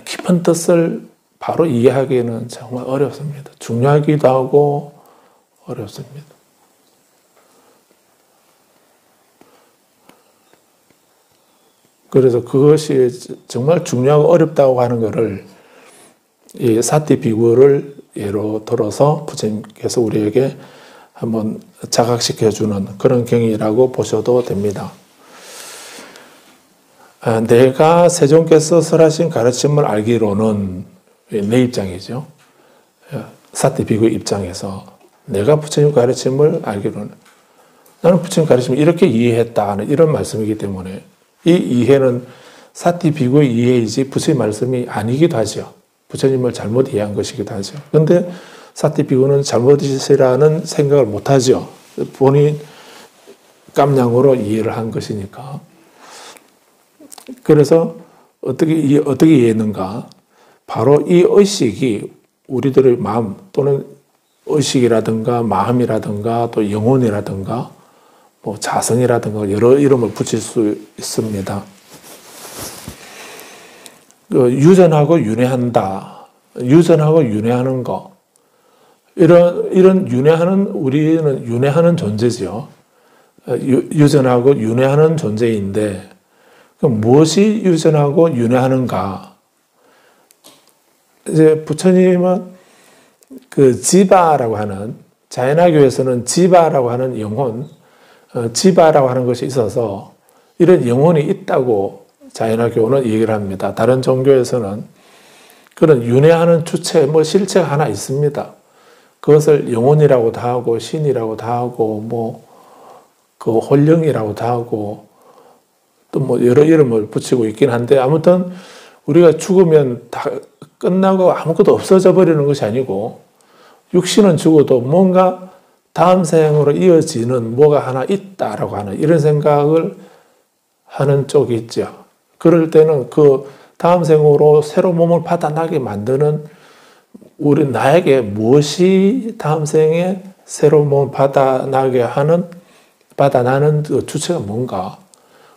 깊은 뜻을 바로 이해하기는 정말 어렵습니다. 중요하기도 하고 어렵습니다. 그래서 그것이 정말 중요하고 어렵다고 하는 것을 이 사띠 비구를 예로 들어서 부처님께서 우리에게 한번 자각시켜주는 그런 경이라고 보셔도 됩니다. 내가 세종께서 설하신 가르침을 알기로는, 내 입장이죠. 사띠 비구의 입장에서 내가 부처님 가르침을 알기로는, 나는 부처님 가르침을 이렇게 이해했다 하는 이런 말씀이기 때문에 이 이해는 사띠 비구의 이해이지 부처님 말씀이 아니기도 하죠. 부처님을 잘못 이해한 것이기도 하죠. 그런데 사띠 비구는 잘못이라는 생각을 못하죠. 본인 깜냥으로 이해를 한 것이니까. 그래서 어떻게 이해했는가? 바로 이 의식이 우리들의 마음 또는 의식이라든가 마음이라든가 또 영혼이라든가 뭐 자성이라든가 여러 이름을 붙일 수 있습니다. 유전하고 윤회한다. 유전하고 윤회하는 거. 이런 윤회하는, 우리는 윤회하는 존재죠. 유전하고 윤회하는 존재인데, 무엇이 유전하고 윤회하는가? 이제 부처님은 그 지바라고 하는, 자연화교에서는 지바라고 하는 영혼, 지바라고 하는 것이 있어서 이런 영혼이 있다고 자연화교는 얘기를 합니다. 다른 종교에서는 그런 윤회하는 주체, 실체가 하나 있습니다. 그것을 영혼이라고도 하고 신이라고도 하고 뭐 그 혼령이라고도 하고 또 뭐 여러 이름을 붙이고 있긴 한데 아무튼 우리가 죽으면 다 끝나고 아무것도 없어져 버리는 것이 아니고 육신은 죽어도 뭔가 다음 생으로 이어지는 뭐가 하나 있다라고 하는 이런 생각을 하는 쪽이 있죠. 그럴 때는 그 다음 생으로 새로 몸을 받아나게 만드는 우리 나에게 무엇이 다음 생에 새로 몸을 받아나는 그 주체가 뭔가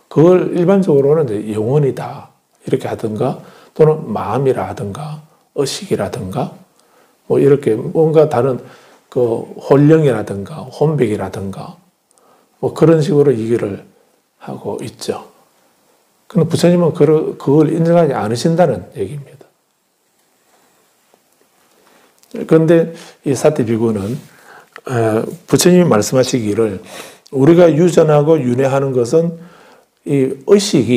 그걸 일반적으로는 이제 영혼이다 이렇게 하든가 또는 마음이라 하든가 의식이라든가 뭐 이렇게 뭔가 다른 그 혼령이라든가 혼백이라든가 뭐 그런 식으로 얘기를 하고 있죠. 근데 부처님은 그걸 인정하지 않으신다는 얘기입니다. 그런데 이 사티 비구는 부처님이 말씀하시기를 우리가 유전하고 윤회하는 것은 이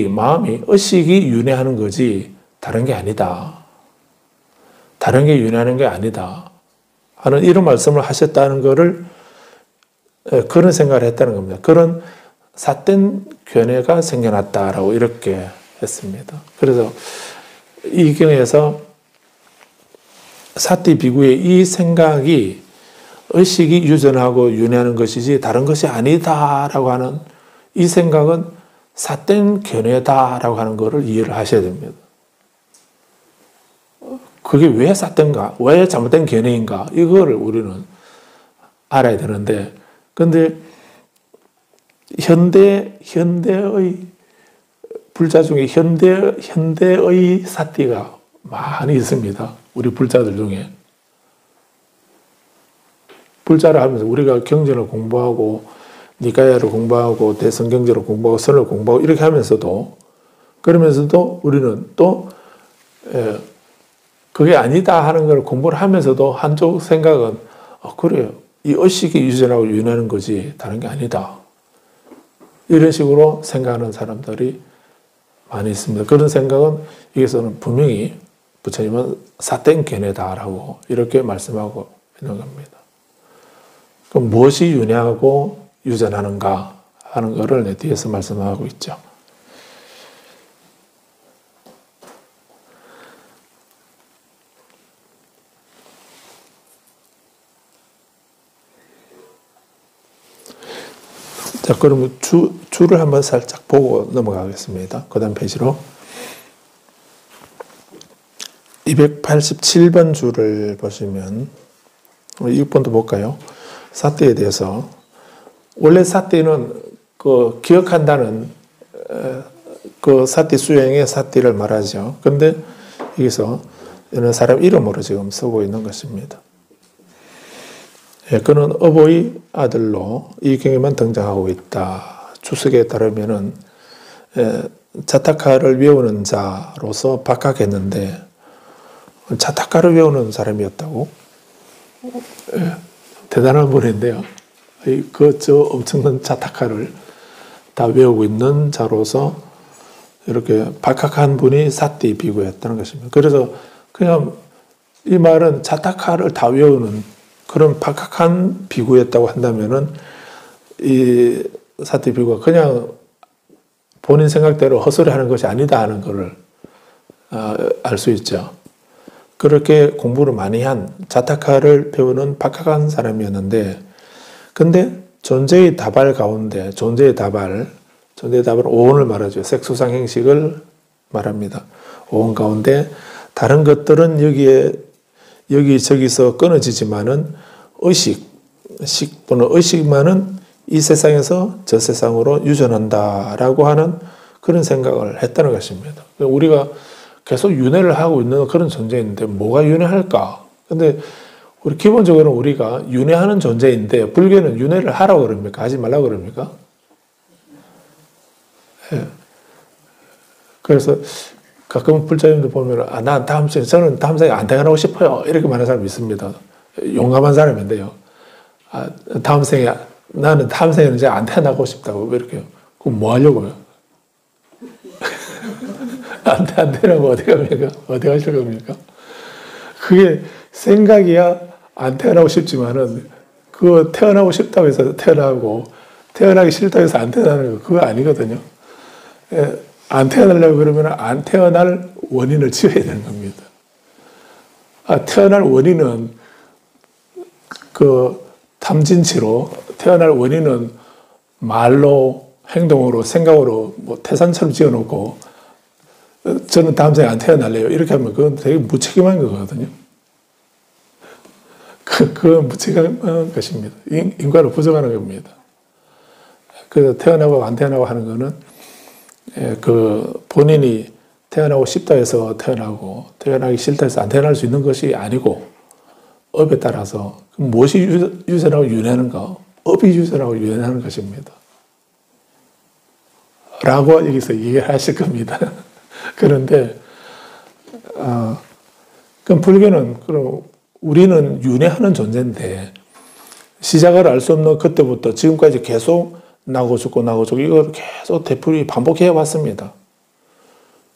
마음이 의식이 윤회하는 거지 다른 게 아니다. 다른 게 윤회하는 게 아니다. 하는 이런 말씀을 하셨다는 것을 그런 생각을 했다는 겁니다. 그런 삿된 견해가 생겨났다라고 이렇게 했습니다. 그래서 이 경에서 사티 비구의 이 생각이 의식이 유전하고 윤회하는 것이지 다른 것이 아니다라고 하는 이 생각은 삿된 견해다라고 하는 것을 이해를 하셔야 됩니다. 그게 왜 삿된가? 왜 잘못된 견해인가? 이거를 우리는 알아야 되는데 근데 현대의 불자 중에 현대의 사티가 많이 있습니다. 우리 불자들 중에. 불자를 하면서 우리가 경전을 공부하고 니까야를 공부하고 대성경제를 공부하고 선을 공부하고 이렇게 하면서도 그러면서도 우리는 또 그게 아니다 하는 걸 공부를 하면서도 한쪽 생각은 그래요. 이 의식이 유전하고 윤회하는 거지 다른 게 아니다. 이런 식으로 생각하는 사람들이 많이 있습니다. 그런 생각은 여기서는 분명히 부처님은 삿된 견해다라고 이렇게 말씀하고 있는 겁니다. 그럼 무엇이 윤회하고 유전하는가 하는 것을 뒤에서 말씀하고 있죠. 자, 그러면 줄을 한번 살짝 보고 넘어가겠습니다. 그 다음 페이지로. 287번 줄을 보시면, 6번도 볼까요? 사띠에 대해서. 원래 사띠는 그 기억한다는 그 사띠 수행의 사띠를 말하죠. 근데 여기서 이런 사람 이름으로 지금 쓰고 있는 것입니다. 그는 어보의 아들로 이 경에만 등장하고 있다. 주석에 따르면은 자타카를 외우는 자로서 박학했는데 자타카를 외우는 사람이었다고? 대단한 분인데요. 저 엄청난 자타카를 다 외우고 있는 자로서 이렇게 박학한 분이 사띠 비구였다는 것입니다. 그래서 그냥 이 말은 자타카를 다 외우는 그런 박학한 비구였다고 한다면은 이 사티 비구가 그냥 본인 생각대로 헛소리 하는 것이 아니다 하는 것을 알 수 있죠. 그렇게 공부를 많이 한 자타카를 배우는 박학한 사람이었는데 근데 존재의 다발 가운데 존재의 다발은 오온을 말하죠. 색수상 행식을 말합니다. 오온 가운데 다른 것들은 여기저기서 끊어지지만은 의식 또는 의식만은 이 세상에서 저 세상으로 유전한다라고 하는 그런 생각을 했다는 것입니다. 우리가 계속 윤회를 하고 있는 그런 존재인데 뭐가 윤회할까? 근데 우리 기본적으로 우리가 윤회하는 존재인데 불교는 윤회를 하라고 그럽니까? 하지 말라고 그럽니까? 예. 그래서 가끔 불자님들 보면 저는 다음 생에 안 태어나고 싶어요. 이렇게 말하는 사람이 있습니다. 용감한 사람인데요. 나는 다음 생에는 이제 안 태어나고 싶다고. 왜 이렇게요? 그럼 뭐 하려고요? 안 태어나고 어디 갑니까? 어디 가실 겁니까? 그게 생각이야? 안 태어나고 싶지만은 그 태어나고 싶다고 해서 태어나고 태어나기 싫다고 해서 안 태어나는 거 그거 아니거든요. 안 태어나려고 그러면 안 태어날 원인을 지어야 되는 겁니다. 태어날 원인은 그 탐진치로 태어날 원인은 말로 행동으로 생각으로 뭐 태산처럼 지어놓고 저는 다음 생에 안 태어날래요 이렇게 하면 그건 되게 무책임한 거거든요. 그건 무책임한 것입니다. 인간을 부정하는 겁니다. 그래서 태어나고 안 태어나고 하는 거는 그 본인이 태어나고 싶다 해서 태어나고 태어나기 싫다 해서 안 태어날 수 있는 것이 아니고 업에 따라서 무엇이 유전하고 윤회하는가? 업이 유전하고 윤회하는 것입니다. 라고 여기서 얘기를 하실 겁니다. 그런데 그럼 불교는 그럼 우리는 윤회하는 존재인데 시작을 알 수 없는 그때부터 지금까지 계속 나고 죽고 나고 죽고 이걸 계속 되풀이 반복해 왔습니다.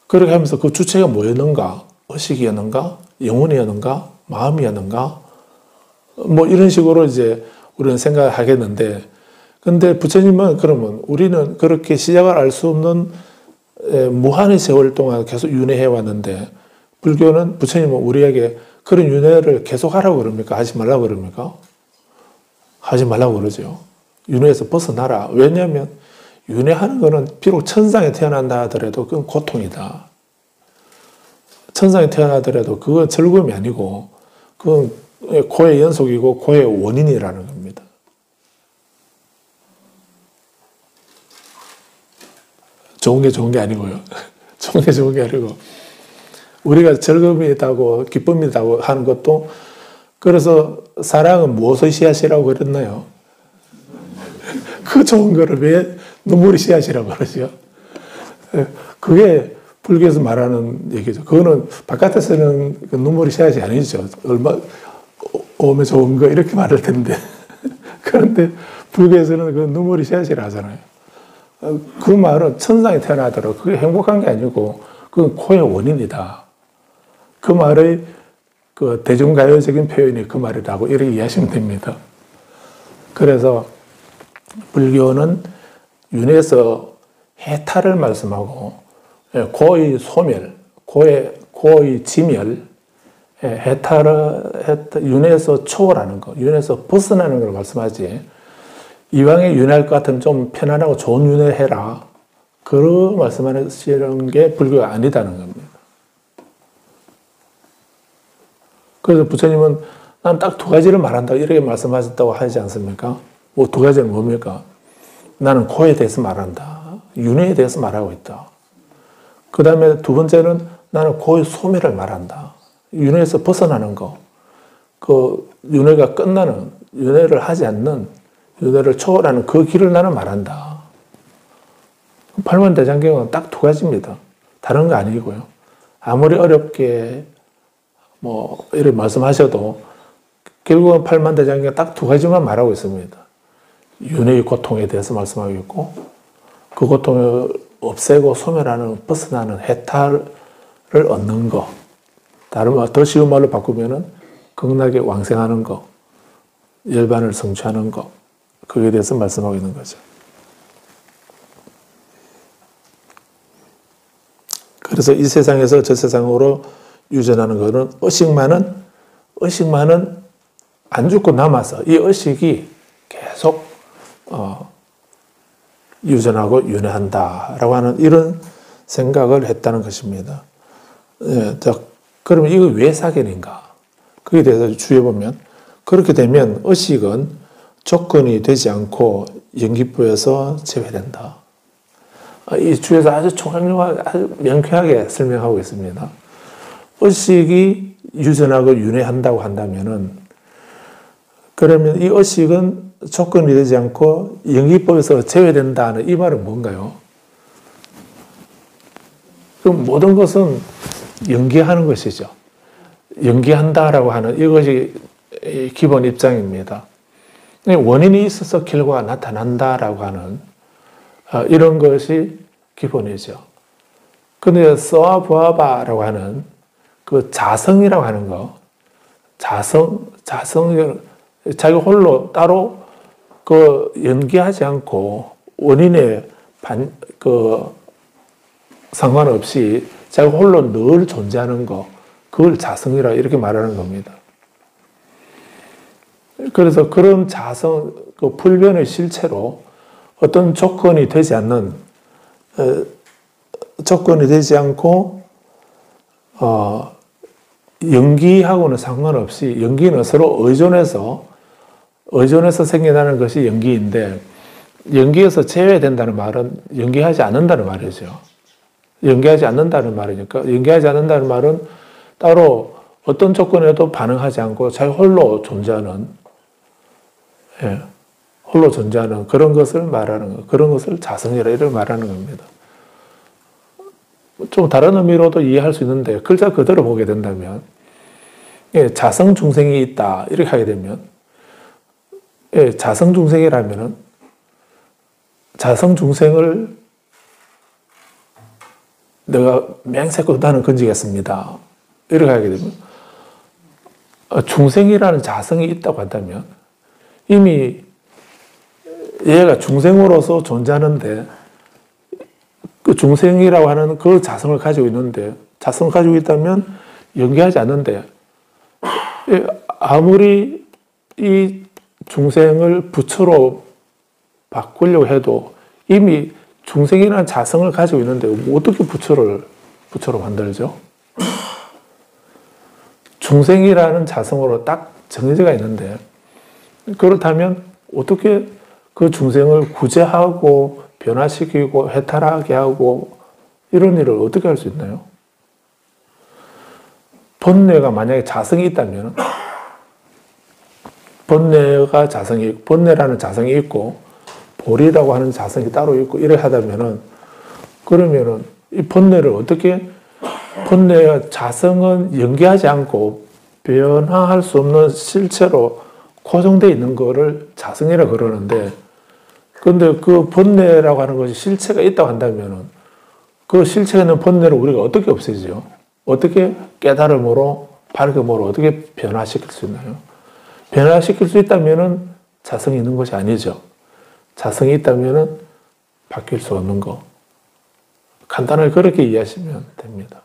그렇게 하면서 그 주체가 뭐였는가? 의식이었는가? 영혼이었는가? 마음이었는가? 뭐 이런 식으로 이제 우리는 생각을 하겠는데 근데 부처님은 그러면 우리는 그렇게 시작을 알 수 없는 무한의 세월 동안 계속 윤회해 왔는데 불교는 부처님은 우리에게 그런 윤회를 계속 하라고 그럽니까? 하지 말라고 그럽니까? 하지 말라고 그러죠. 윤회에서 벗어나라. 왜냐하면 윤회하는 거는 비록 천상에 태어난다 하더라도 그건 고통이다. 천상에 태어나더라도 그건 즐거움이 아니고 그건 고의 연속이고 고의 원인이라는 겁니다. 좋은 게 아니고요. 좋은 게 아니고 우리가 즐거움이 있다고 기쁨이 있다고 하는 것도 그래서 사랑은 무엇의 씨앗이라고 그랬나요? 그 좋은 거를 왜 눈물이 씨앗이라고 그러죠? 그게 불교에서 말하는 얘기죠. 그거는 바깥에서는 눈물이 씨앗이 아니죠. 얼마 오면 좋은 거 이렇게 말할 텐데 그런데 불교에서는 그 눈물이 씨앗이라 하잖아요. 그 말은 천상에 태어나더라도 그게 행복한 게 아니고 그건 고의 원인이다. 그 말의 그 대중가요적인 표현이 그 말이라고 이렇게 이해하시면 됩니다. 그래서 불교는 윤회에서 해탈을 말씀하고 고의 소멸, 고의 지멸, 윤회에서 초월하는 거, 윤회에서 벗어나는 걸 말씀하지 이왕에 윤회할 것 같으면 좀 편안하고 좋은 윤회 해라. 그런 말씀하시는 게 불교가 아니다는 겁니다. 그래서 부처님은 난 딱 두 가지를 말한다. 이렇게 말씀하셨다고 하지 않습니까? 뭐 두 가지는 뭡니까? 나는 고에 대해서 말한다. 윤회에 대해서 말하고 있다. 그 다음에 두 번째는 나는 고의 소멸을 말한다. 윤회에서 벗어나는 거. 그 윤회가 끝나는, 윤회를 하지 않는, 윤회를 초월하는 그 길을 나는 말한다. 팔만대장경은 딱 두 가지입니다. 다른 거 아니고요. 아무리 어렵게 뭐 이렇게 말씀하셔도 결국은 팔만대장경은 딱 두 가지만 말하고 있습니다. 윤회의 고통에 대해서 말씀하고 있고 그 고통을 없애고 소멸하는 벗어나는 해탈을 얻는 거. 다른 말, 더 쉬운 말로 바꾸면은 극락에 왕생하는 거, 열반을 성취하는 거. 그에 대해서 말씀하고 있는 거죠. 그래서 이 세상에서 저 세상으로 유전하는 것은 의식만은 안 죽고 남아서 이 의식이 계속 유전하고 윤회한다라고 하는 이런 생각을 했다는 것입니다. 자, 그러면 이거 왜 사견인가? 그에 대해서 주의해보면 그렇게 되면 의식은 조건이 되지 않고 연기부에서 제외된다. 이 주에서 아주 총괄적으로 아주 명쾌하게 설명하고 있습니다. 의식이 유전하고 윤회한다고 한다면은 그러면 이 의식은 조건이 되지 않고 연기법에서 제외된다는 이 말은 뭔가요? 그럼 모든 것은 연기하는 것이죠. 연기한다라고 하는 이것이 기본 입장입니다. 원인이 있어서 결과가 나타난다라고 하는 이런 것이 기본이죠. 근데 써보아바라고 하는 그 자성이라고 하는 거, 자성을 자기 홀로 따로 연기하지 않고 원인에 상관없이 자기 홀로 늘 존재하는 거, 그걸 자성이라 이렇게 말하는 겁니다. 그래서 그런 자성, 불변의 실체로 어떤 조건이 되지 않고, 연기하고는 상관없이, 연기는 서로 의존해서 생겨나는 것이 연기인데, 연기에서 제외된다는 말은 연기하지 않는다는 말이죠. 연기하지 않는다는 말이니까, 연기하지 않는다는 말은 따로 어떤 조건에도 반응하지 않고 자기 홀로 존재하는, 홀로 존재하는 그런 것을 말하는 거, 그런 것을 자성이라 이렇게 말하는 겁니다. 좀 다른 의미로도 이해할 수 있는데, 글자 그대로 보게 된다면, 자성 중생이 있다 이렇게 하게 되면, 자성 중생이라면은 자성 중생을 내가 맹세코 나는 건지겠습니다 이렇게 하게 되면, 중생이라는 자성이 있다고 한다면 이미 얘가 중생으로서 존재하는데, 그 중생이라고 하는 그 자성을 가지고 있는데, 자성을 가지고 있다면 연기하지 않는데, 아무리 이 중생을 부처로 바꾸려고 해도 이미 중생이라는 자성을 가지고 있는데 어떻게 부처로 만들죠? 중생이라는 자성으로 딱 정해져가 있는데, 그렇다면 어떻게 그 중생을 구제하고 변화시키고 해탈하게 하고 이런 일을 어떻게 할 수 있나요? 번뇌가 만약에 자성이 있다면, 번뇌라는 자성이 있고 보리라고 하는 자성이 따로 있고 이래 하다면은, 그러면은 이 번뇌를 어떻게, 번뇌와 자성은 연기하지 않고 변화할 수 없는 실체로 고정되어 있는 거를 자성이라 그러는데, 근데 그 번뇌라고 하는 것이 실체가 있다고 한다면은 그 실체가 있는 번뇌를 우리가 어떻게 없애죠? 어떻게 깨달음으로, 발견으로 어떻게 변화시킬 수 있나요? 변화시킬 수 있다면은 자성이 있는 것이 아니죠. 자성이 있다면은 바뀔 수 없는 거. 간단하게 그렇게 이해하시면 됩니다.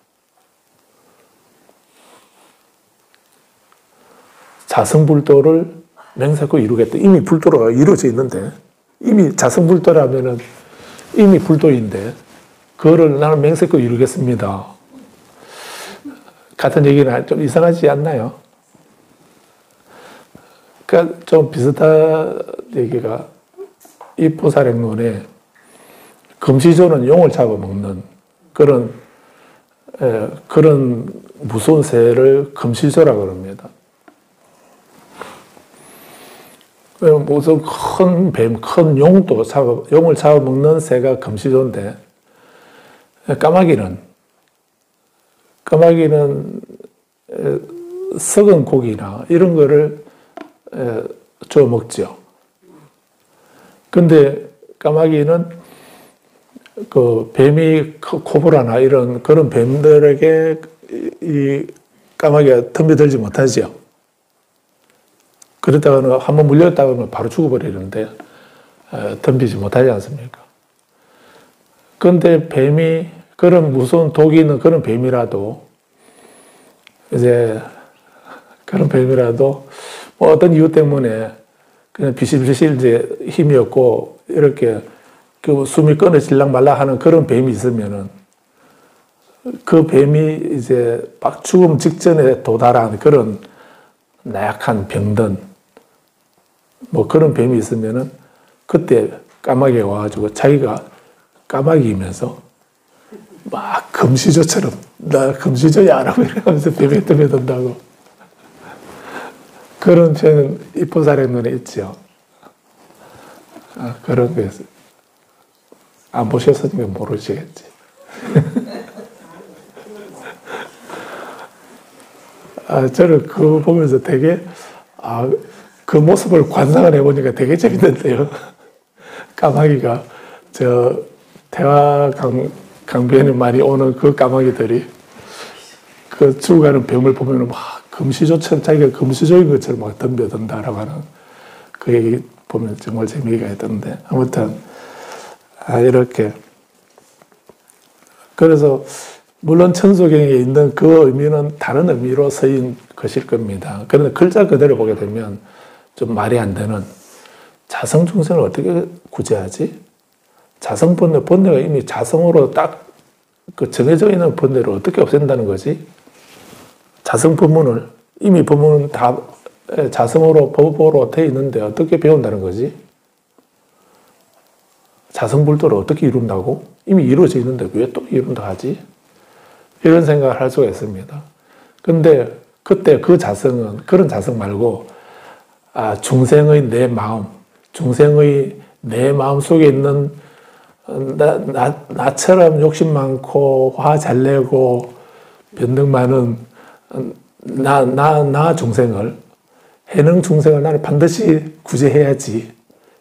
자성불도를 맹세코 이루겠다. 이미 불도가 이루어져 있는데, 이미 자성불도라면은 이미 불도인데, 그거를 나는 맹세코 이루겠습니다. 같은 얘기는 좀 이상하지 않나요? 그러니까 좀 비슷한 얘기가 입보살행론에 금시조는 용을 잡아먹는 그런 무서운 새를 금시조라고 합니다. 무슨 큰 뱀, 큰 용을 잡아먹는 새가 금시조인데, 까마귀는 썩은 고기나 이런 거를 주워 먹죠. 근데 까마귀는 그 뱀이 코브라나 이런 그런 뱀들에게 이 까마귀가 덤벼들지 못하죠. 그러다가는 한번 물렸다 그러면 바로 죽어버리는데 덤비지 못하지 않습니까? 그런데 뱀이, 그런 무서운 독이 있는 그런 뱀이라도 뭐 어떤 이유 때문에 그냥 비실비실 이제 힘이 없고 이렇게 그 숨이 끊어질랑 말라 하는 그런 뱀이 있으면은, 그 뱀이 이제 막 죽음 직전에 도달한 그런 나약한 병든 뭐 그런 뱀이 있으면은, 그때 까마귀가 와가지고 자기가 까마귀이면서 막 금시조처럼 나 금시조야 라고 이러면서 뱀에 떠매든다고, 그런 표현은 입보살행론에 있죠. 그런 거 안 보셨으니까 모르시겠지. 저는 그거 보면서 되게 그 모습을 관상을 해보니까 되게 재밌는데요. 까마귀가 저 대화 강변에 많이 오는 그 까마귀들이 그 죽어가는 뱀을 보면 막 금시조처럼 자기가 금시조인 것처럼 막 덤벼든다라고 하는 그 얘기 보면 정말 재미가 있던데 아무튼 이렇게 그래서 물론 천수경에 있는 그 의미는 다른 의미로 쓰인 것일 겁니다. 그런데 글자 그대로 보게 되면 좀 말이 안 되는 자성중생을 어떻게 구제하지? 본뇌가 이미 자성으로 딱 그 정해져 있는 본뇌를 어떻게 없앤다는 거지? 자성 법문을 이미 법문은 다 자성으로 법으로 돼 있는데 어떻게 배운다는 거지? 자성불도를 어떻게 이룬다고? 이미 이루어져 있는데 왜 또 이룬다 하지? 이런 생각을 할 수가 있습니다. 근데 그때 그 자성은 그런 자성 말고 중생의 내 마음, 중생의 내 마음 속에 있는 나처럼 욕심 많고 화 잘 내고 변덕 많은 나 중생을 해능 중생을 나는 반드시 구제해야지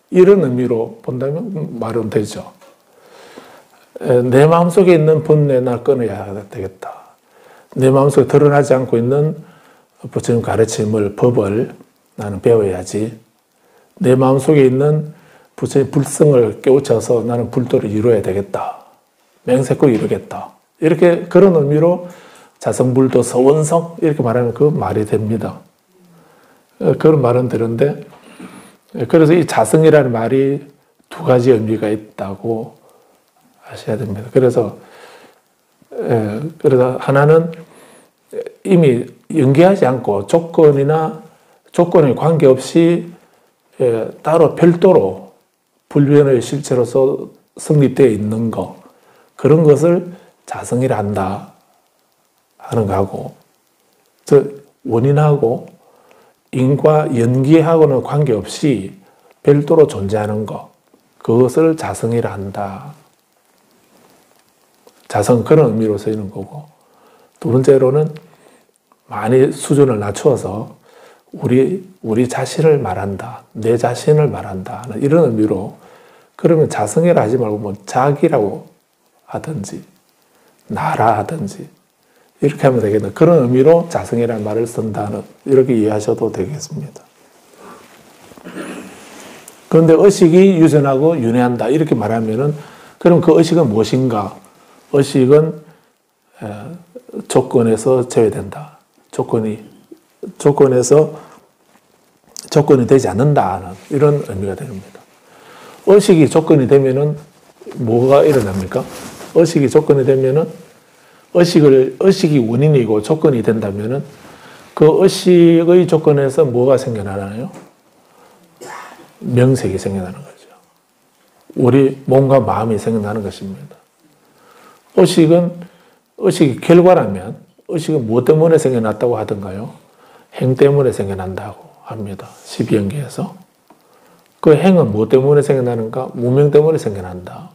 이런 의미로 본다면 말은 되죠. 내 마음속에 있는 본뇌 나 끊어야 되겠다. 내 마음속에 드러나지 않고 있는 부처님 가르침을 법을 나는 배워야지. 내 마음속에 있는 부처님 불성을 깨우쳐서 나는 불도를 이루어야 되겠다. 맹세코 이루겠다. 이렇게 그런 의미로 자성불도 서원성 이렇게 말하면 그 말이 됩니다. 그런 말은 되는데 그래서 이 자성이라는 말이 두 가지 의미가 있다고 아셔야 됩니다. 그래서 하나는 이미 연계하지 않고 조건에 관계없이 따로 별도로 불변의 실체로서 성립되어 있는 것 그런 것을 자성이라 한다 하는 거하고 원인하고 인과 연기하고는 관계없이 별도로 존재하는 것 그것을 자성이라 한다. 자성 그런 의미로 쓰이는 거고 두 번째로는 많이 수준을 낮추어서 우리 자신을 말한다. 내 자신을 말한다. 이런 의미로 그러면 자성이라 하지 말고 뭐 자기라고 하든지 나라 하든지 이렇게 하면 되겠네. 그런 의미로 자성이라는 말을 쓴다는 이렇게 이해하셔도 되겠습니다. 그런데 의식이 유전하고 윤회한다 이렇게 말하면은 그럼 그 의식은 무엇인가? 의식은 조건에서 제외된다. 조건이 되지 않는다는 이런 의미가 됩니다. 의식이 조건이 되면은 뭐가 일어납니까? 의식이 조건이 되면은 의식이 원인이고 조건이 된다면은 그 의식의 조건에서 뭐가 생겨나나요? 명색이 생겨나는 거죠. 우리 몸과 마음이 생겨나는 것입니다. 의식이 결과라면 의식은 무엇 때문에 생겨났다고 하던가요? 행 때문에 생겨난다고 합니다. 12연계에서. 그 행은 무엇 때문에 생겨나는가? 무명 때문에 생겨난다.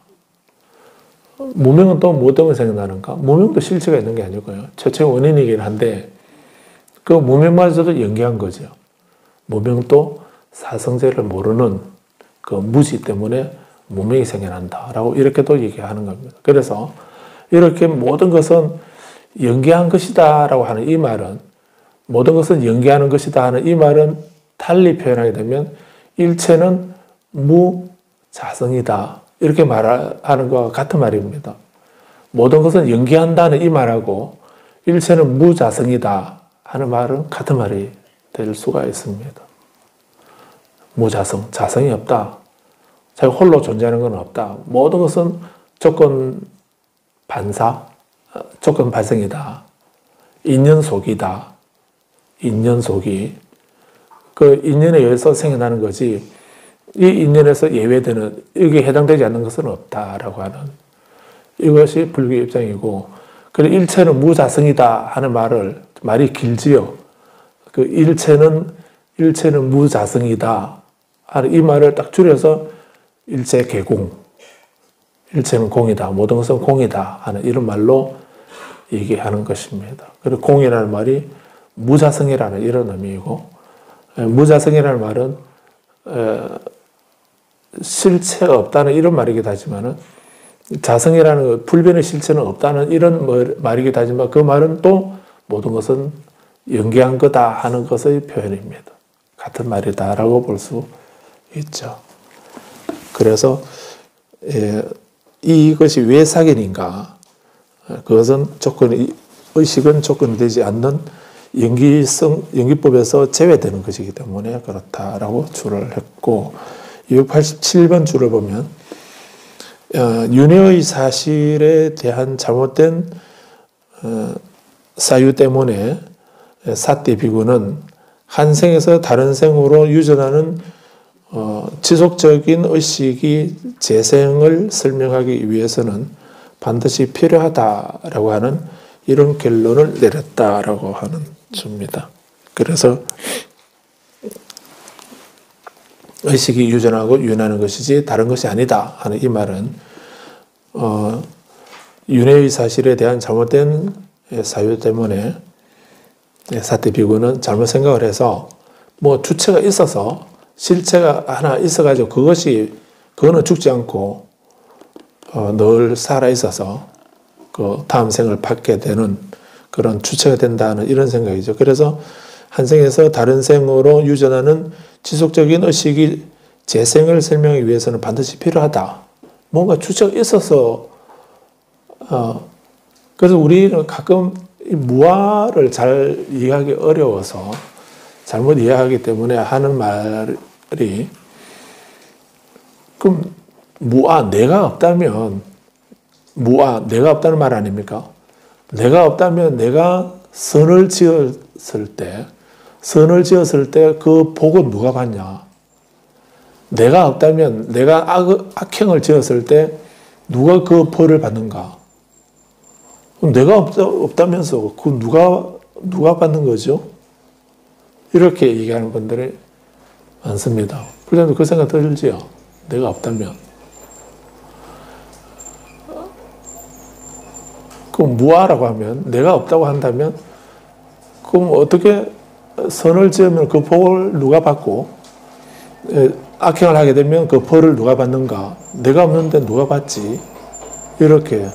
무명은 또 무엇 때문에 생겨나는가? 무명도 실체가 있는 게 아니고요. 최초의 원인이긴 한데 그 무명마저도 연계한 거죠. 무명도 사성제를 모르는 그 무지 때문에 무명이 생겨난다라고 이렇게도 얘기하는 겁니다. 그래서 이렇게 모든 것은 연계한 것이다라고 하는 이 말은 모든 것은 연계하는 것이다 하는 이 말은 달리 표현하게 되면 일체는 무자성이다 이렇게 말하는 것과 같은 말입니다. 모든 것은 연계한다는 이 말하고 일체는 무자성이다 하는 말은 같은 말이 될 수가 있습니다. 무자성, 자성이 없다. 자기 홀로 존재하는 건 없다. 모든 것은 조건 반사, 조건 발생이다. 인연속이다. 인연속이. 그 인연에 의해서 생겨나는 거지, 이 인연에서 예외되는, 여기에 해당되지 않는 것은 없다라고 하는 이것이 불교의 입장이고, 그리고 일체는 무자성이다 하는 말이 길지요. 그 일체는 무자성이다 하는 이 말을 딱 줄여서 일체 개공, 일체는 공이다, 모든 것은 공이다 하는 이런 말로 얘기하는 것입니다. 그리고 공이라는 말이 무자성이라는 이런 의미이고, 무자성이라는 말은 실체가 없다는 이런 말이기도 하지만은, 자성이라는 불변의 실체는 없다는 이런 말이기도 하지만, 그 말은 또 모든 것은 연기한 거다 하는 것의 표현입니다. 같은 말이다라고 볼 수 있죠. 그래서 이것이 왜 사견인가? 그것은 의식은 조건이 되지 않는 연기법에서 제외되는 것이기 때문에 그렇다라고 주를 했고, 287번 주를 보면 윤회의 사실에 대한 잘못된 사유 때문에 사띠 비구는 한 생에서 다른 생으로 유전하는 지속적인 의식이 재생을 설명하기 위해서는 반드시 필요하다라고 하는 이런 결론을 내렸다라고 하는 주입니다. 그래서 의식이 유전하고 유인하는 것이지 다른 것이 아니다 하는 이 말은 윤회의 사실에 대한 잘못된 사유 때문에 사띠 비구는 잘못 생각을 해서 뭐 주체가 있어서 실체가 하나 있어가지고 그거는 죽지 않고 늘 살아 있어서 그 다음 생을 받게 되는 그런 주체가 된다는 이런 생각이죠. 그래서 한 생에서 다른 생으로 유전하는 지속적인 의식이 재생을 설명하기 위해서는 반드시 필요하다. 뭔가 주체가 있어서 그래서 우리는 가끔 이 무아를 잘 이해하기 어려워서 잘못 이해하기 때문에 하는 말이, 그럼 무아, 내가 없다면, 내가 없다는 말 아닙니까? 내가 없다면 내가 선을 지었을 때 그 복은 누가 받냐? 내가 없다면 내가 악행을 지었을 때 누가 그 벌을 받는가? 내가 없다면서 그 누가 받는 거죠? 이렇게 얘기하는 분들이 많습니다. 그런데 그 생각 들지요? 내가 없다면. 그럼 무아라고 하면, 내가 없다고 한다면, 그럼 어떻게 선을 지으면 그 복을 누가 받고, 악행을 하게 되면 그 벌을 누가 받는가? 내가 없는데 누가 받지? 이렇게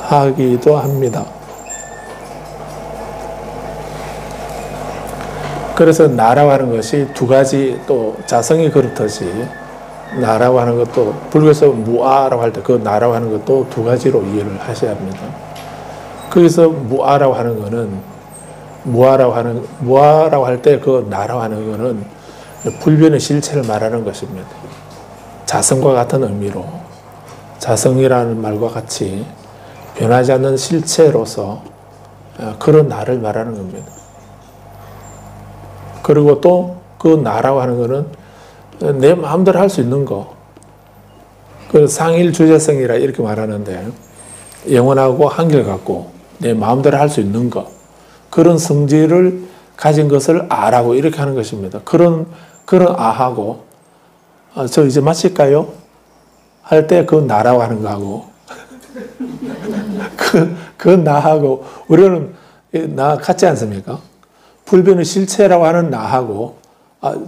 생각하기도 합니다. 그래서 나라고 하는 것이 두 가지, 또 자성이 그렇듯이 나라고 하는 것도, 불교에서 무아라고 할 때 그 나라고 하는 것도 두 가지로 이해를 하셔야 합니다. 거기서 무아라고 하는 거는, 무아라고 할 때 그 나라고 하는 거는 불변의 실체를 말하는 것입니다. 자성과 같은 의미로, 자성이라는 말과 같이 변하지 않는 실체로서 그런 나를 말하는 겁니다. 그리고 또 그 나라고 하는 거는 내 마음대로 할 수 있는 거, 그 상일주제성이라 이렇게 말하는데, 영원하고 한결같고 내 마음대로 할 수 있는 것, 그런 성질을 가진 것을 아라고 이렇게 하는 것입니다. 그런 아하고, 저 이제 마칠까요? 할 때 그 나라고 하는 거하고, 그 나하고, 우리는 나 같지 않습니까? 불변의 실체라고 하는 나하고,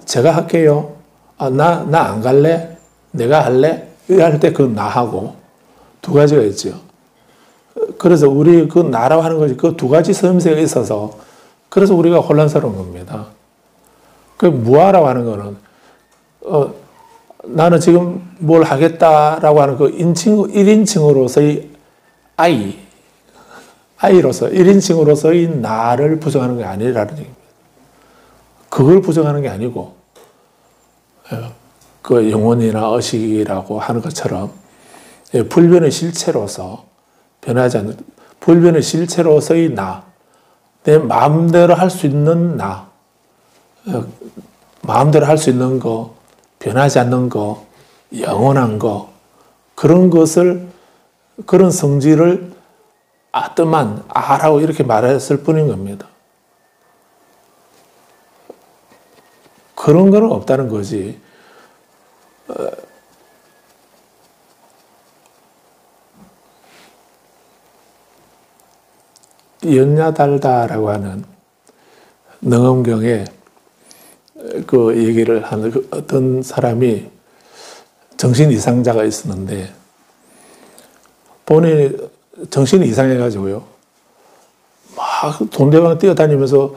제가 할게요. 나 안 갈래? 내가 할래? 할 때 그 나하고 두 가지가 있죠. 그래서 우리 그 나라고 하는 것이 그 두 가지 섬세가 있어서, 그래서 우리가 혼란스러운 겁니다. 그 무아라고 하는 거는, 나는 지금 뭘 하겠다라고 하는 그 1인칭으로서의 아이로서 1인칭으로서의 나를 부정하는 게 아니라는 얘기입니다. 그걸 부정하는 게 아니고, 그 영혼이나 의식이라고 하는 것처럼 불변의 실체로서 변하지 않는, 불변의 실체로서의 나, 내 마음대로 할 수 있는 나, 마음대로 할 수 있는 거, 변하지 않는 거, 영원한 거, 그런 것을, 그런 성질을 아뜨만, 아라고 이렇게 말했을 뿐인 겁니다. 그런 거는 없다는 거지. 연야달다라고 하는 능엄경에 그 얘기를 하는 어떤 사람이 정신 이상자가 있었는데, 본인이 정신이 이상해가지고요. 막 동대방 뛰어다니면서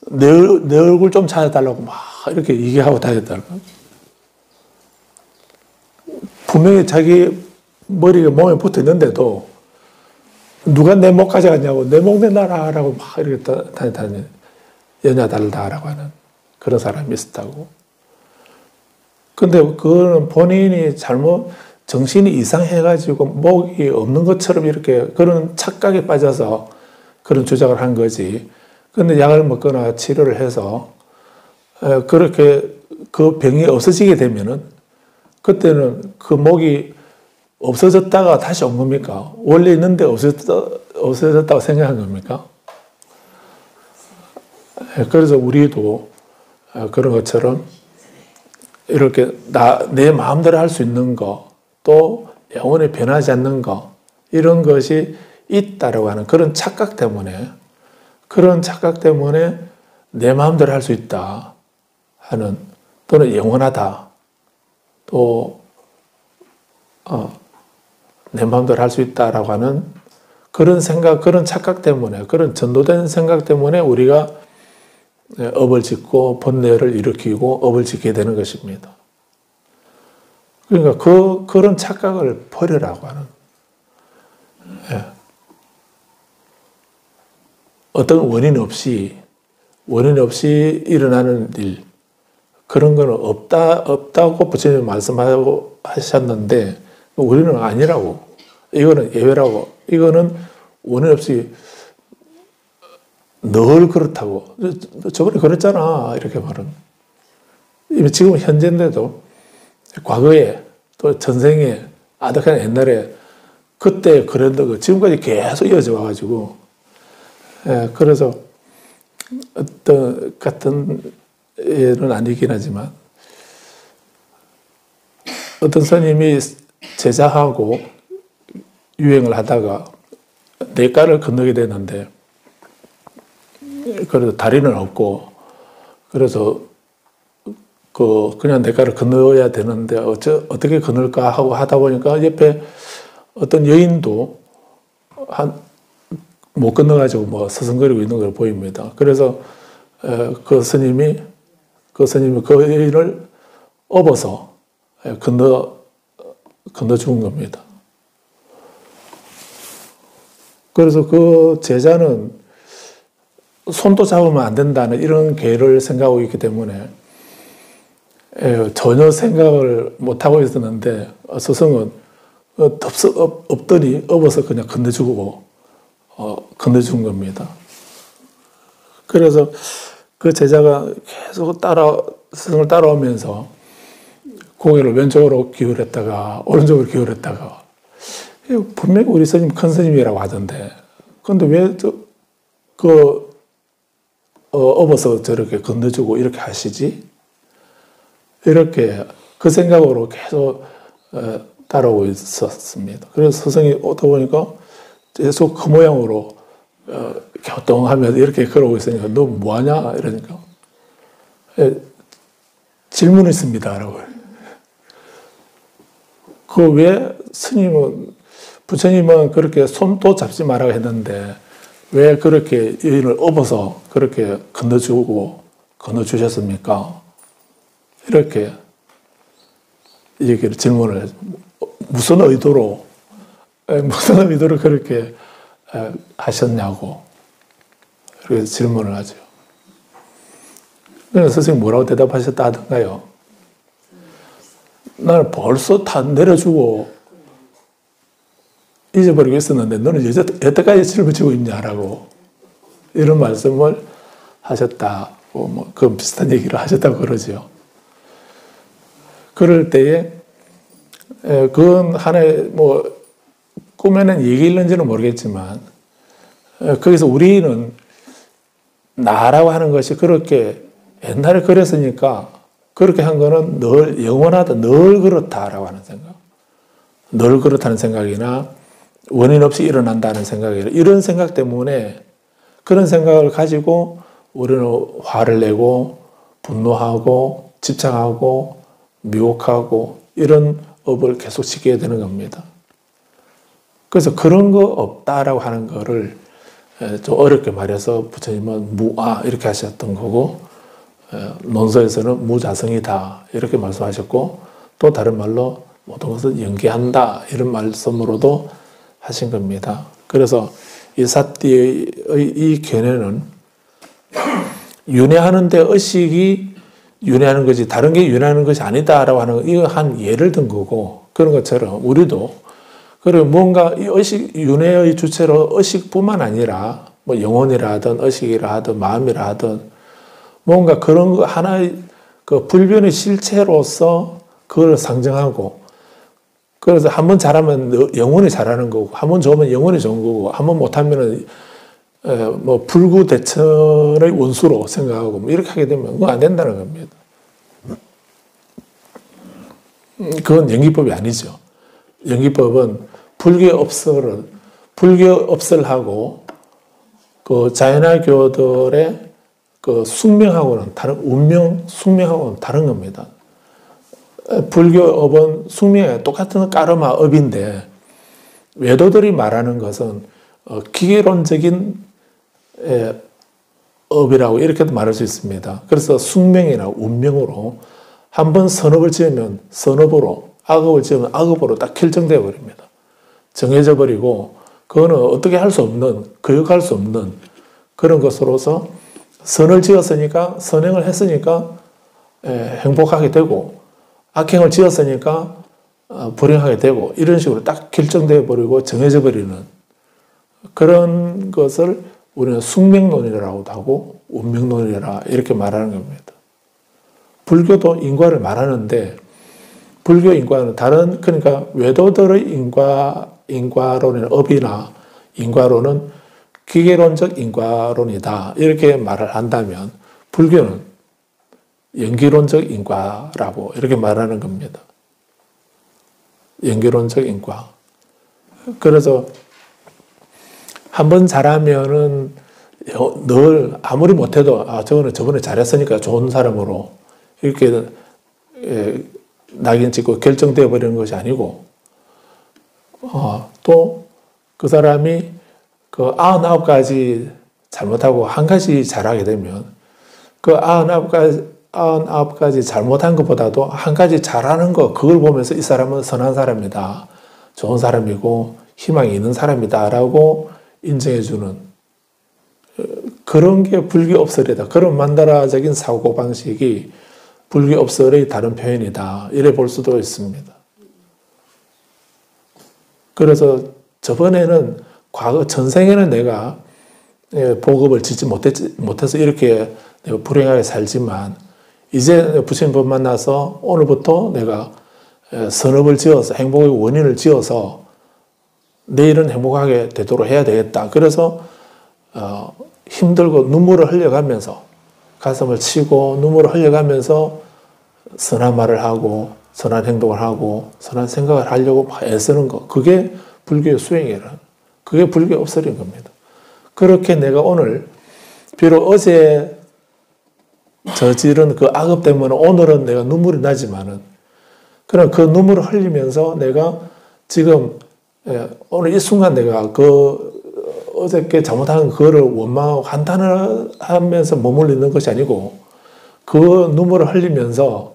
내 얼굴 좀 찾아달라고 막 이렇게 얘기하고 다녔다는 거예요. 분명히 자기 머리가 몸에 붙어 있는데도 누가 내 목 가져갔냐고 내 목 내놔라라고 막 이렇게 다녔다니 여냐 달다라고 하는 그런 사람이 있었다고. 근데 그거는 본인이 잘못 정신이 이상해가지고 목이 없는 것처럼 이렇게 그런 착각에 빠져서 그런 주장을 한 거지. 근데 약을 먹거나 치료를 해서 그렇게 그 병이 없어지게 되면은 그때는 그 목이 없어졌다가 다시 온 겁니까? 원래 있는데 없어졌다고 생각한 겁니까? 그래서 우리도 그런 것처럼 이렇게 내 마음대로 할 수 있는 거, 또 영원히 변하지 않는 거, 이런 것이 있다라고 하는 그런 착각 때문에 내 마음대로 할 수 있다 하는, 또는 영원하다, 또 내 마음대로 할 수 있다라고 하는 그런 생각, 그런 착각 때문에, 그런 전도된 생각 때문에 우리가 업을 짓고 번뇌를 일으키고 업을 짓게 되는 것입니다. 그러니까 그런 착각을 버리라고 하는, 어떤 원인 없이 일어나는 일, 그런 거는 없다고 부처님이 말씀하셨는데 우리는 아니라고. 이거는 예외라고. 이거는 원인 없이 늘 그렇다고. 저번에 그랬잖아. 이렇게 말은. 지금 현재인데도 과거에 또 전생에 아득한 옛날에 그때 그랬던 거 지금까지 계속 이어져 와가지고, 그래서 어떤 같은 예는 아니긴 하지만 어떤 스님이 제자하고 유행을 하다가 내가를 건너게 되는데, 그래서 다리는 없고, 그래서 그냥 내가를 건너야 되는데 어떻게 건널까 하고 하다 보니까 옆에 어떤 여인도 못 건너가지고 뭐 서성거리고 있는 걸 보입니다. 그래서 그 스님이 그 여인을 업어서 건너 죽은 겁니다. 그래서 그 제자는 손도 잡으면 안 된다는 이런 계를 생각하고 있기 때문에 전혀 생각을 못하고 있었는데 스승은 덥석 없더니 업어서 그냥 건너주고 건너준 겁니다. 그래서 그 제자가 계속 스승을 따라오면서 고개를 왼쪽으로 기울였다가 오른쪽으로 기울였다가, 분명히 우리 스님 큰 스님이라고 하던데 근데 왜 업어서 저렇게 건너주고 이렇게 하시지? 이렇게 그 생각으로 계속 따라오고 있었습니다. 그래서 스승이 오다 보니까 계속 그 모양으로 갸우뚱하면서 이렇게 걸어오고 있으니까 너 뭐하냐? 이러니까 질문이 있습니다. 라고. 왜 부처님은 그렇게 손도 잡지 말라고 했는데 왜 그렇게 여인을 업어서 그렇게 건너주셨습니까? 이렇게 얘기를 질문을 무슨 의도로 그렇게 하셨냐고 그렇게 질문을 하죠. 그래서 선생님 뭐라고 대답하셨다 하던가요? 나는 벌써 다 내려주고 잊어버리고 있었는데 너는 여태까지 짊어지고 있냐라고 이런 말씀을 하셨다고 그 비슷한 얘기를 하셨다고 그러죠. 그럴 때에 그건 하나의 꿈에는 얘기일는지는 모르겠지만 거기서 우리는 나라고 하는 것이 그렇게 옛날에 그랬으니까 그렇게 한 거는 늘 영원하다, 늘 그렇다라고 하는 생각, 늘 그렇다는 생각이나 원인 없이 일어난다는 생각이나 이런 생각 때문에 그런 생각을 가지고 우리는 화를 내고 분노하고 집착하고 미혹하고 이런 업을 계속 지게 되는 겁니다. 그래서 그런 거 없다라고 하는 거를 좀 어렵게 말해서 부처님은 무아 이렇게 하셨던 거고, 논서에서는 무자성이다 이렇게 말씀하셨고, 또 다른 말로 모든 것을 연계한다 이런 말씀으로도 하신 겁니다. 그래서 이 사띠의 이 견해는 윤회하는데 의식이 윤회하는 것이 다른 게 윤회하는 것이 아니다라고 하는 이거 한 예를 든 거고, 그런 것처럼 우리도 그리고 뭔가 이 의식 윤회의 주체로 의식뿐만 아니라 뭐 영혼이라 하든 의식이라 하든 마음이라 하든 뭔가 그런 거 하나의 그 불변의 실체로서 그걸 상정하고, 그래서 한번 잘하면 영혼이 잘하는 거고, 한번 좋으면 영혼이 좋은 거고, 한번 못하면은 뭐 불구대천의 원수로 생각하고 뭐 이렇게 하게 되면 그건 안 된다는 겁니다. 그건 연기법이 아니죠. 연기법은 불교업설하고 그 자연화교들의 그 숙명하고는 다른, 운명 숙명하고는 다른 겁니다. 불교업은 숙명이 똑같은 까르마업인데, 외도들이 말하는 것은 기계론적인 업이라고 이렇게도 말할 수 있습니다. 그래서 숙명이나 운명으로 한번 선업을 지으면 선업으로, 악업을 지으면 악업으로 딱 결정되어 버립니다. 정해져 버리고, 그거는 어떻게 할 수 없는, 거역할 수 없는 그런 것으로서 선을 지었으니까, 선행을 했으니까 행복하게 되고, 악행을 지었으니까 불행하게 되고, 이런 식으로 딱 결정되어 버리고 정해져 버리는 그런 것을 우리는 숙명론이라고도 하고 운명론이라 이렇게 말하는 겁니다. 불교도 인과를 말하는데, 불교 인과는 다른, 그러니까 외도들의 인과론의 업이나 인과론은 기계론적 인과론이다 이렇게 말을 한다면, 불교는 연기론적 인과라고 이렇게 말하는 겁니다. 연기론적 인과. 그래서 한번 잘하면은 늘 아무리 못해도 저거는 저번에 잘했으니까 좋은 사람으로 이렇게 낙인 찍고 결정되어 버리는 것이 아니고, 또 그 사람이 그 99가지 잘못하고 한 가지 잘하게 되면 그 99가지 잘못한 것보다도 한 가지 잘하는 거, 그걸 보면서 이 사람은 선한 사람이다, 좋은 사람이고 희망이 있는 사람이다 라고 인정해주는 그런 게 불교업설이다. 그런 만다라적인 사고방식이 불교업설의 다른 표현이다 이래 볼 수도 있습니다. 그래서 저번에는 과거 전생에는 내가 복업을 짓지 못해서 이렇게 내가 불행하게 살지만, 이제 부처님 만나서 오늘부터 내가 선업을 지어서 행복의 원인을 지어서 내일은 행복하게 되도록 해야 되겠다. 그래서 힘들고 눈물을 흘려가면서, 가슴을 치고 눈물을 흘려가면서 선한 말을 하고 선한 행동을 하고 선한 생각을 하려고 막 애쓰는 거, 그게 불교의 수행이라, 그게 불교의 업설인 겁니다. 그렇게 내가 오늘 비록 어제 저지른 그 악업 때문에 오늘은 내가 눈물이 나지만은, 그럼 그 눈물을 흘리면서 내가 지금 오늘 이 순간 내가 그 어저께 잘못한 그거를 원망하고 한탄을 하면서 머물리는 것이 아니고, 그 눈물을 흘리면서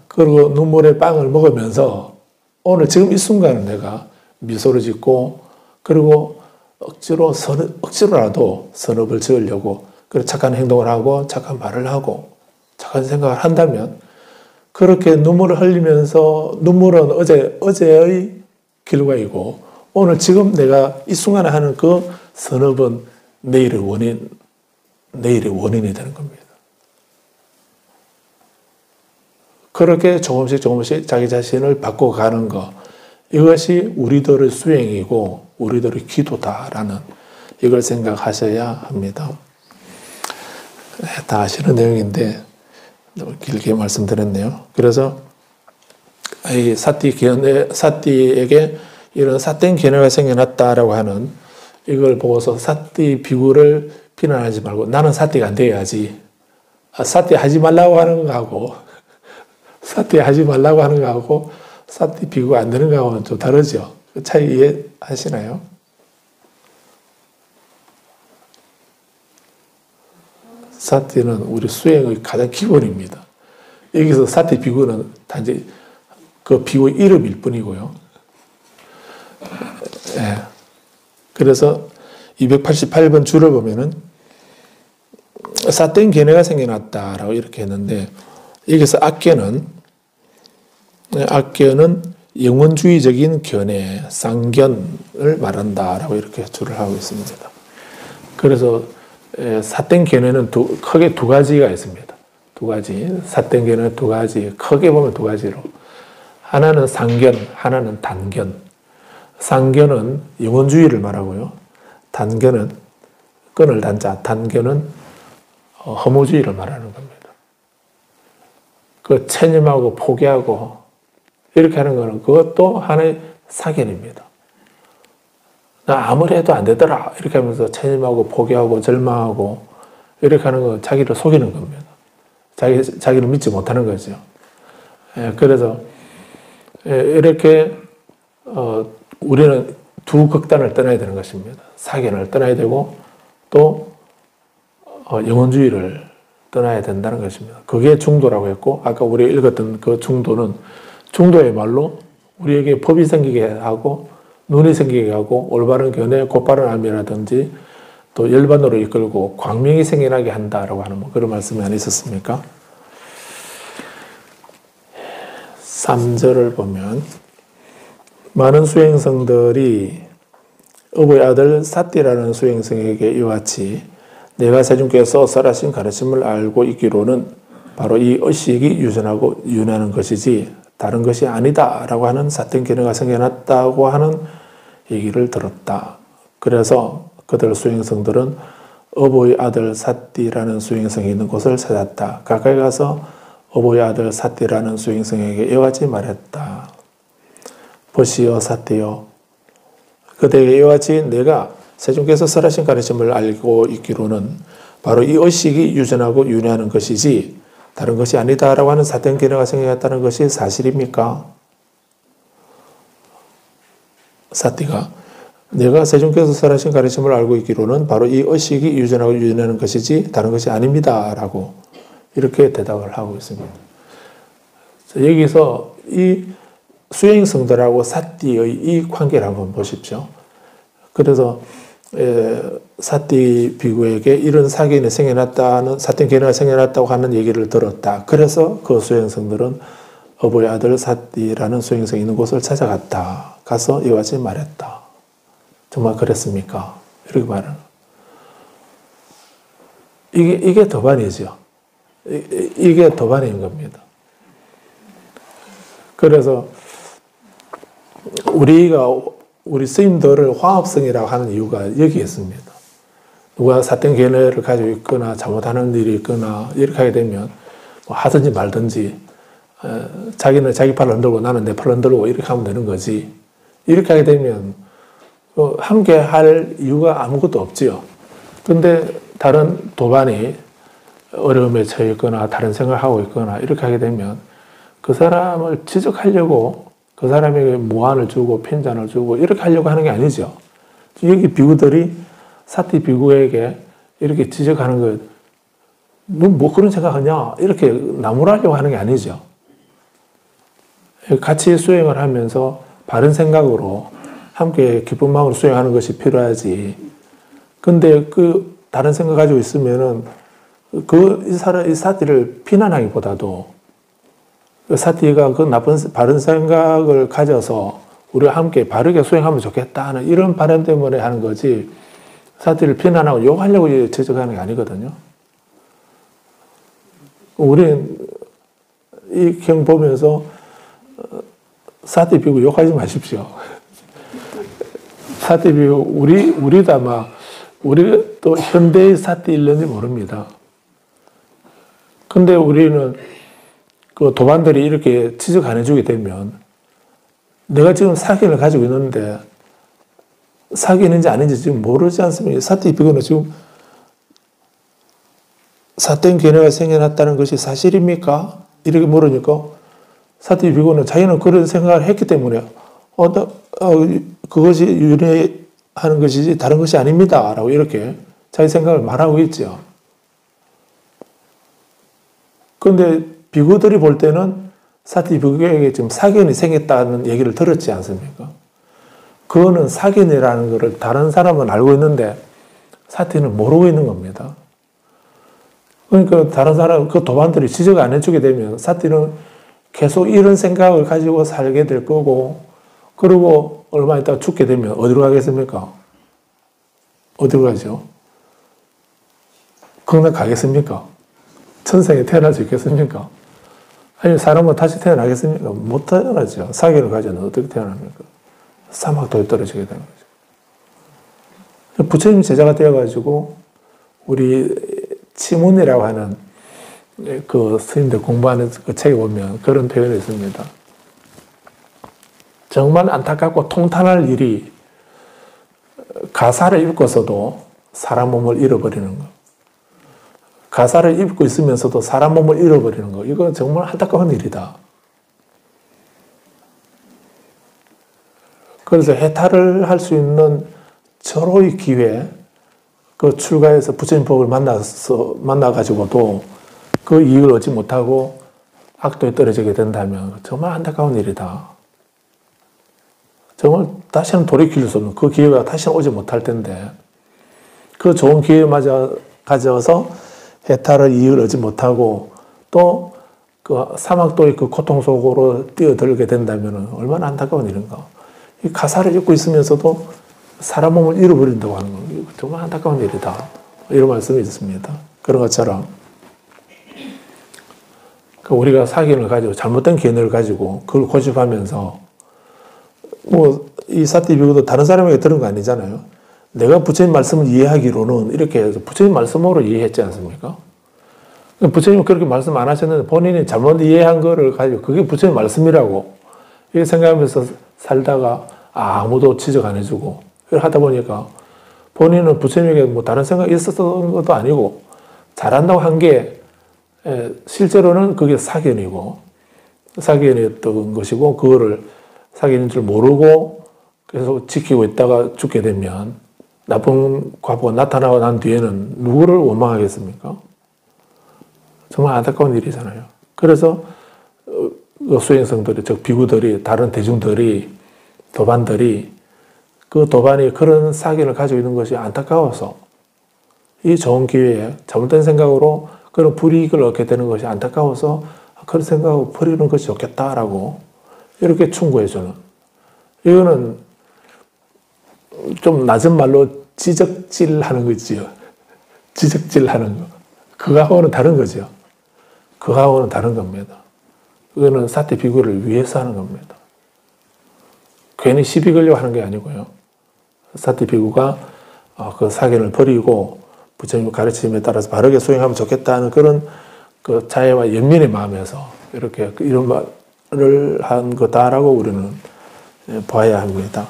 그리고 눈물의 빵을 먹으면서 오늘 지금 이 순간은 내가 미소를 짓고, 그리고 억지로라도 선업을 지으려고, 그리고 착한 행동을 하고 착한 말을 하고 착한 생각을 한다면, 그렇게 눈물을 흘리면서, 눈물은 어제의 결과이고 오늘 지금 내가 이 순간에 하는 그 선업은 내일의 원인이 되는 겁니다. 그렇게 조금씩 자기 자신을 바꿔가는 것, 이것이 우리들의 수행이고 우리들의 기도다라는 이걸 생각하셔야 합니다. 다 아시는 내용인데 너무 길게 말씀드렸네요. 그래서 이 사띠에게 이런 삿된 견해가 생겨났다라고 하는 이걸 보고서 사띠 비구를 비난하지 말고, 나는 사띠가 안 돼야지. 사띠 하지 말라고 하는 거하고 사띠 하지 말라고 하는 거하고 사띠 비구가 안 되는 거하고는 좀 다르죠. 그 차이 이해하시나요? 사티는 우리 수행의 가장 기본입니다. 여기서 사티 비구는 단지 그 비구의 이름일 뿐이고요. 예. 그래서 288번 줄을 보면은 사땡 견해가 생겨났다라고 이렇게 했는데, 여기서 악견은 영원주의적인 견해, 쌍견을 말한다라고 이렇게 줄을 하고 있습니다. 그래서 사땡 견해는 크게 두 가지가 있습니다. 두 가지. 사땡 견해는 두 가지. 크게 보면 두 가지로. 하나는 쌍견, 하나는 단견. 쌍견은 영원주의를 말하고요. 단견은 끈을 단자. 단견은 허무주의를 말하는 겁니다. 그 체념하고 포기하고 이렇게 하는 거는 그것도 하나의 사견입니다. 나 아무리 해도 안 되더라 이렇게 하면서 체념하고 포기하고 절망하고 이렇게 하는 건 자기를 속이는 겁니다. 자기를 믿지 못하는 거죠. 그래서 이렇게 우리는 두 극단을 떠나야 되는 것입니다. 사견을 떠나야 되고 또 영혼주의를 떠나야 된다는 것입니다. 그게 중도라고 했고, 아까 우리가 읽었던 그 중도는 중도의말로 우리에게 법이 생기게 하고 눈이 생기게 하고 올바른 견해, 곧바른 암이라든지 또 열반으로 이끌고 광명이 생겨나게 한다라고 하는 그런 말씀이 안 있었습니까? 3절을 보면 많은 수행성들이 업의 아들 사띠라는 수행성에게 이와 같이 내가 세존께서 설하신 가르침을 알고 있기로는 바로 이 의식이 유전하고 윤회하는 것이지 다른 것이 아니다 라고 하는 사땡 견해가 생겨났다고 하는 얘기를 들었다. 그래서 그들 수행성들은 업의 아들 사띠라는 수행성이 있는 곳을 찾았다. 가까이 가서 업의 아들 사띠라는 수행성에게 이와 같이 말했다. 보시오 사띠요. 그대에게 이와 같이 내가 세존께서 설하신 가르침을 알고 있기로는 바로 이 의식이 유전하고 윤회하는 것이지 다른 것이 아니다라고 하는 사땡 견해가 생겨났다는 것이 사실입니까? 사띠가 내가 세존께서 설하신 가르침을 알고 있기로는 바로 이 의식이 유전하고 윤회하는 것이지 다른 것이 아닙니다 라고 이렇게 대답을 하고 있습니다. 여기서 이 수행성들하고 사띠의 이 관계를 한번 보십시오. 그래서 사띠 비구에게 이런 사견이 생겨났다는 사땡 견해가 생겨났다고 하는 얘기를 들었다. 그래서 그 수행성들은 업의 아들 사띠라는 수행성이 있는 곳을 찾아갔다. 가서 이와 같이 말했다. 정말 그랬습니까? 이렇게 말하는. 이게 도반이죠. 이게 도반인 겁니다. 그래서 우리 스님들을 화합성이라고 하는 이유가 여기에 있습니다. 누가 사땡 견해를 가지고 있거나 잘못하는 일이 있거나 이렇게 하게 되면 뭐 하든지 말든지 자기는 자기 팔을 흔들고 나는 내 팔을 흔들고 이렇게 하면 되는 거지. 이렇게 하게 되면 함께 할 이유가 아무것도 없지요. 근데 다른 도반이 어려움에 처해 있거나 다른 생각을 하고 있거나 이렇게 하게 되면 그 사람을 지적하려고 그 사람에게 무안을 주고 핀잔을 주고 이렇게 하려고 하는 게 아니죠. 여기 비구들이 사띠 비구에게 이렇게 지적하는 거, 너 뭐 그런 생각하냐? 이렇게 나무라려고 하는 게 아니죠. 같이 수행을 하면서 바른 생각으로 함께 기쁜 마음으로 수행하는 것이 필요하지. 근데 그 다른 생각 가지고 있으면은 이 사띠를 비난하기보다도 사띠가 그 바른 생각을 가져서 우리가 함께 바르게 수행하면 좋겠다 하는 이런 바람 때문에 하는 거지, 사띠를 비난하고 욕하려고 지적하는 게 아니거든요. 우리는 이 경 보면서 사띠 비고 욕하지 마십시오. 사띠 비고 우리도 아마 우리가 또 현대의 사띠일는지 모릅니다. 근데 우리는 그 도반들이 이렇게 지적 안 해주게 되면 내가 지금 사견을 가지고 있는데 사견인지 아닌지 지금 모르지 않습니까? 사띠 비고는 지금 사땡 견해가 생겨났다는 것이 사실입니까? 이렇게 물으니까 사띠 비고는 자기는 그런 생각을 했기 때문에 그것이 윤회하는 것이지 다른 것이 아닙니다. 라고 이렇게 자기 생각을 말하고 있죠. 그런데 비구들이 볼 때는 사티 비구에게 지금 사견이 생겼다는 얘기를 들었지 않습니까? 그거는 사견이라는 것을 다른 사람은 알고 있는데 사티는 모르고 있는 겁니다. 그러니까 다른 사람, 그 도반들이 지적 안 해주게 되면 사티는 계속 이런 생각을 가지고 살게 될 거고, 그리고 얼마 있다가 죽게 되면 어디로 가겠습니까? 어디로 가죠? 극락 가겠습니까? 천상에 태어날 수 있겠습니까? 아니, 사람은 다시 태어나겠습니까? 못 태어나죠. 사견을 가지면 어떻게 태어납니까? 사막도에 떨어지게 되는 거죠. 부처님 제자가 되어가지고, 우리 치문이라고 하는 그 스님들 공부하는 그 책에 보면 그런 표현이 있습니다. 정말 안타깝고 통탄할 일이 가사를 입고서도 사람 몸을 잃어버리는 것. 가사를 입고 있으면서도 사람 몸을 잃어버리는 것. 이건 정말 안타까운 일이다. 그래서 해탈을 할 수 있는 절호의 기회, 그 출가해서 부처님 법을 만나가지고도 그 이익을 얻지 못하고 악도에 떨어지게 된다면 정말 안타까운 일이다. 정말 다시는 돌이킬 수 없는 그 기회가 다시는 오지 못할 텐데 그 좋은 기회마저 가져서 해탈의 이익을 얻지 못하고 또 그 사막도의 그 고통 속으로 뛰어들게 된다면 얼마나 안타까운 일인가. 이 가사를 읽고 있으면서도 사람 몸을 잃어버린다고 하는 건 정말 안타까운 일이다. 이런 말씀이 있습니다. 그런 것처럼 우리가 사견을 가지고 잘못된 견해를 가지고 그걸 고집하면서 이 사티 비구도 다른 사람에게 들은 거 아니잖아요. 내가 부처님 말씀을 이해하기로는 이렇게 해서 부처님 말씀으로 이해했지 않습니까? 부처님은 그렇게 말씀 안 하셨는데 본인이 잘못 이해한 거를 가지고 그게 부처님 말씀이라고 이렇게 생각하면서 살다가 아무도 지적 안 해주고 이렇게 하다 보니까 본인은 부처님에게 뭐 다른 생각이 있었던 것도 아니고 잘한다고 한 게 실제로는 그게 사견이고 사견이었던 것이고 그거를 사견인 줄 모르고 계속 지키고 있다가 죽게 되면 나쁜 과보가 나타나고 난 뒤에는 누구를 원망하겠습니까? 정말 안타까운 일이잖아요. 그래서 수행성들이, 즉 비구들이, 다른 대중들이, 도반들이 그 도반이 그런 사견을 가지고 있는 것이 안타까워서 이 좋은 기회에 잘못된 생각으로 그런 불이익을 얻게 되는 것이 안타까워서 그런 생각을 버리는 것이 좋겠다라고 이렇게 충고해주는, 이거는 좀 낮은 말로 지적질하는 거지요. 지적질하는 거. 그거하고는 다른 거죠. 그거하고는 다른 겁니다. 그거는 사티 비구를 위해서 하는 겁니다. 괜히 시비 걸려고 하는 게 아니고요. 사티 비구가 그 사견을 버리고 부처님 가르침에 따라서 바르게 수행하면 좋겠다는 그런 그 자애와 연민의 마음에서 이렇게 이런 말을 한 거다라고 우리는 봐야 합니다.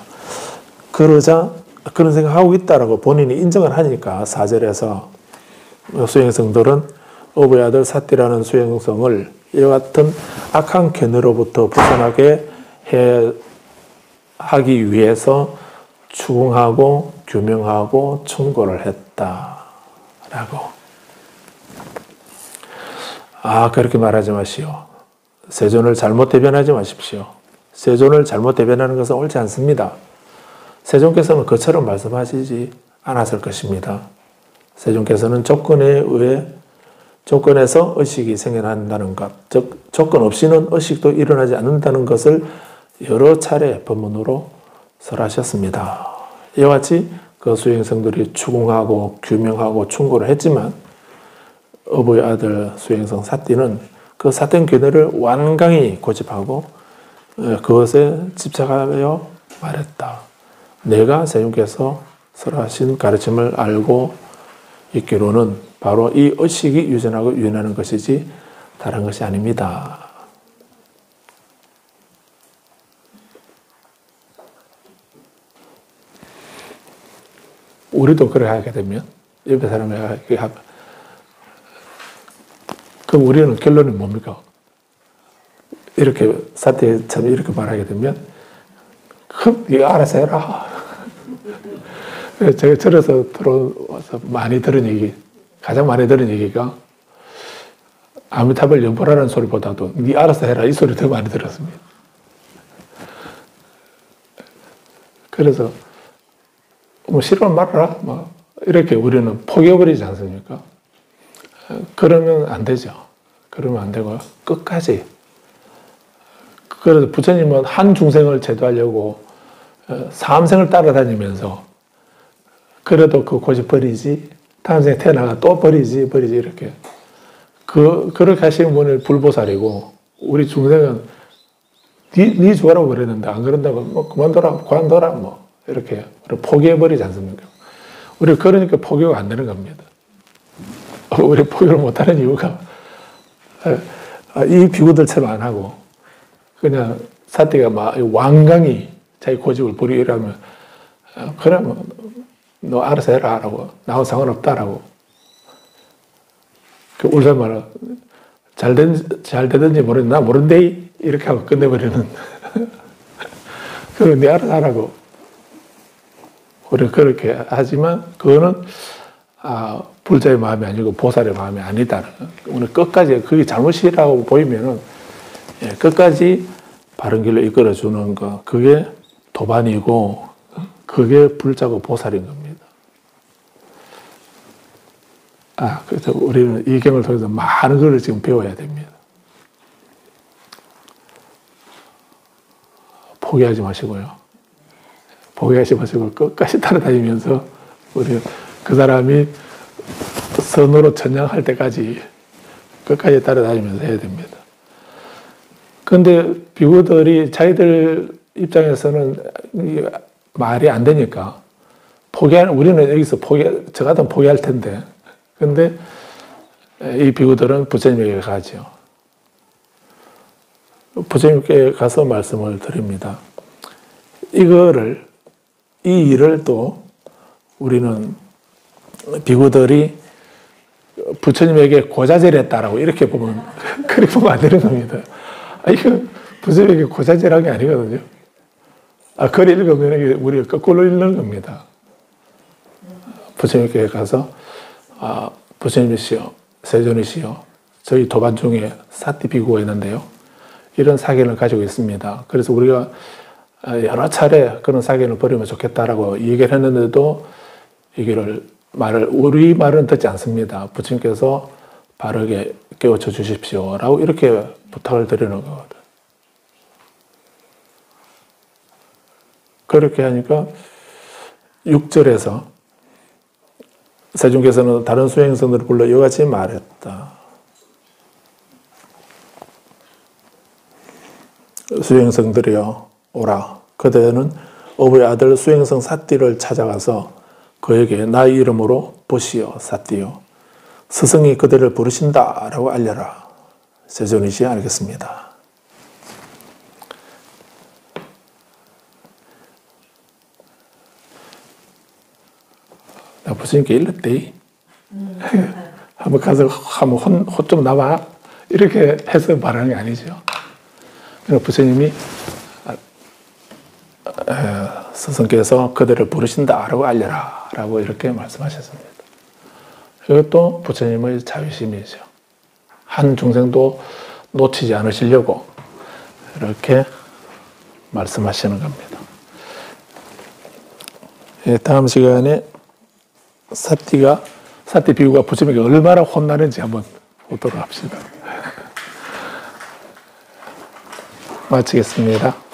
그러자 그런 생각하고 있다라고 본인이 인정을 하니까 4절에서 수행성들은 어부의 아들 사띠라는 수행성을 이와 같은 악한 견해로부터 벗어나게 하기 위해서 추궁하고 규명하고 충고를 했다라고. 그렇게 말하지 마시오. 세존을 잘못 대변하지 마십시오. 세존을 잘못 대변하는 것은 옳지 않습니다. 세존께서는 그처럼 말씀하시지 않았을 것입니다. 세존께서는 조건에 의해 조건에서 의식이 생겨난다는 것, 즉 조건 없이는 의식도 일어나지 않는다는 것을 여러 차례 법문으로 설하셨습니다. 이와 같이 그 수행성들이 추궁하고 규명하고 충고를 했지만 어부의 아들 수행성 사띠는 그 사된 견해를 완강히 고집하고 그것에 집착하여 말했다. 내가 세존께서 설하신 가르침을 알고 있기로는 바로 이 의식이 유전하고 유인하는 것이지 다른 것이 아닙니다. 우리도 그렇게 하게 되면 옆에 사람이 그렇게 하면 그럼 우리는 결론이 뭡니까? 이렇게 사태처럼 이렇게 말하게 되면 그럼 네가 알아서 해라. 제가 절에서 들어와서 많이 들은 얘기, 가장 많이 들은 얘기가 아미타불 연보라는 소리보다도 네 알아서 해라 이 소리 더 많이 들었습니다. 그래서 뭐 싫으면 말아라 뭐 이렇게 우리는 포기해버리지 않습니까? 그러면 안 되죠. 그러면 안 되고요. 끝까지. 그래서 부처님은 한 중생을 제도하려고 삼생을 따라다니면서 그래도 그 고집 버리지, 다음 생에 태어나가 또 버리지 이렇게. 그렇게 하시는 분이 불보살이고, 우리 중생은 네 죽어라고 그랬는데 안 그런다고 뭐 그만둬라 뭐 이렇게 포기해버리지 않습니까? 우리 그러니까 포기가 안 되는 겁니다. 우리 포기를 못하는 이유가 이 비구들처럼 안 하고 그냥 사띠가 막 완강히 자기 고집을 부리라면 그러면 너 알아서 해라 라고 나하고 상관없다라고 그 울산 말은 잘 되든지 모르는데 나 모른대 이렇게 하고 끝내버리는 그건 네 알아서 하라고 우리 그렇게 하지만 그거는 불자의 마음이 아니고 보살의 마음이 아니다는 오늘 끝까지 그게 잘못이라고 보이면은 끝까지 바른 길로 이끌어주는 거 그게 도반이고 그게 불자고 보살인 겁니다. 그래서 우리는 이 경을 통해서 많은 걸 지금 배워야 됩니다. 포기하지 마시고요. 포기하지 마시고 끝까지 따라다니면서 우리 그 사람이 선으로 전향할 때까지 끝까지 따라다니면서 해야 됩니다. 그런데 비구들이 자기들 입장에서는 말이 안 되니까 우리는 여기서 저 같으면 포기할 텐데 근데 이 비구들은 부처님에게 가죠. 부처님께 가서 말씀을 드립니다. 이 일을 또 우리는 비구들이 부처님에게 고자질했다라고 이렇게 보면 그렇게 보면 안 되는 겁니다. 이거 부처님에게 고자질한 게 아니거든요. 글 읽으면 우리가 거꾸로 읽는 겁니다. 부처님께 가서 부처님이시여, 세존이시여, 저희 도반 중에 사띠 비구가 있는데요. 이런 사견을 가지고 있습니다. 그래서 우리가 여러 차례 그런 사견을 버리면 좋겠다라고 얘기를 했는데도 우리 말은 듣지 않습니다. 부처님께서 바르게 깨우쳐 주십시오라고 이렇게 부탁을 드리는 거거든. 그렇게 하니까 6절에서 세존께서는 다른 수행성들을 불러 이와 같이 말했다. 수행성들이여 오라. 그대는 어부의 아들 수행성 사띠를 찾아가서 그에게 나의 이름으로 보시오 사띠요. 스승이 그대를 부르신다 라고 알려라. 세존이시 알겠습니다. 나 부처님께 일렀대. 한번 가서 한번 혼 좀 나와. 이렇게 해서 말하는 게 아니죠. 그러니까 부처님이 스승께서 그대를 부르신다라고 알려라 라고 이렇게 말씀하셨습니다. 이것도 부처님의 자비심이죠. 한 중생도 놓치지 않으시려고 이렇게 말씀하시는 겁니다. 다음 시간에 사띠 비구가 부처님에게 얼마나 혼나는지 한번 보도록 합시다. 마치겠습니다.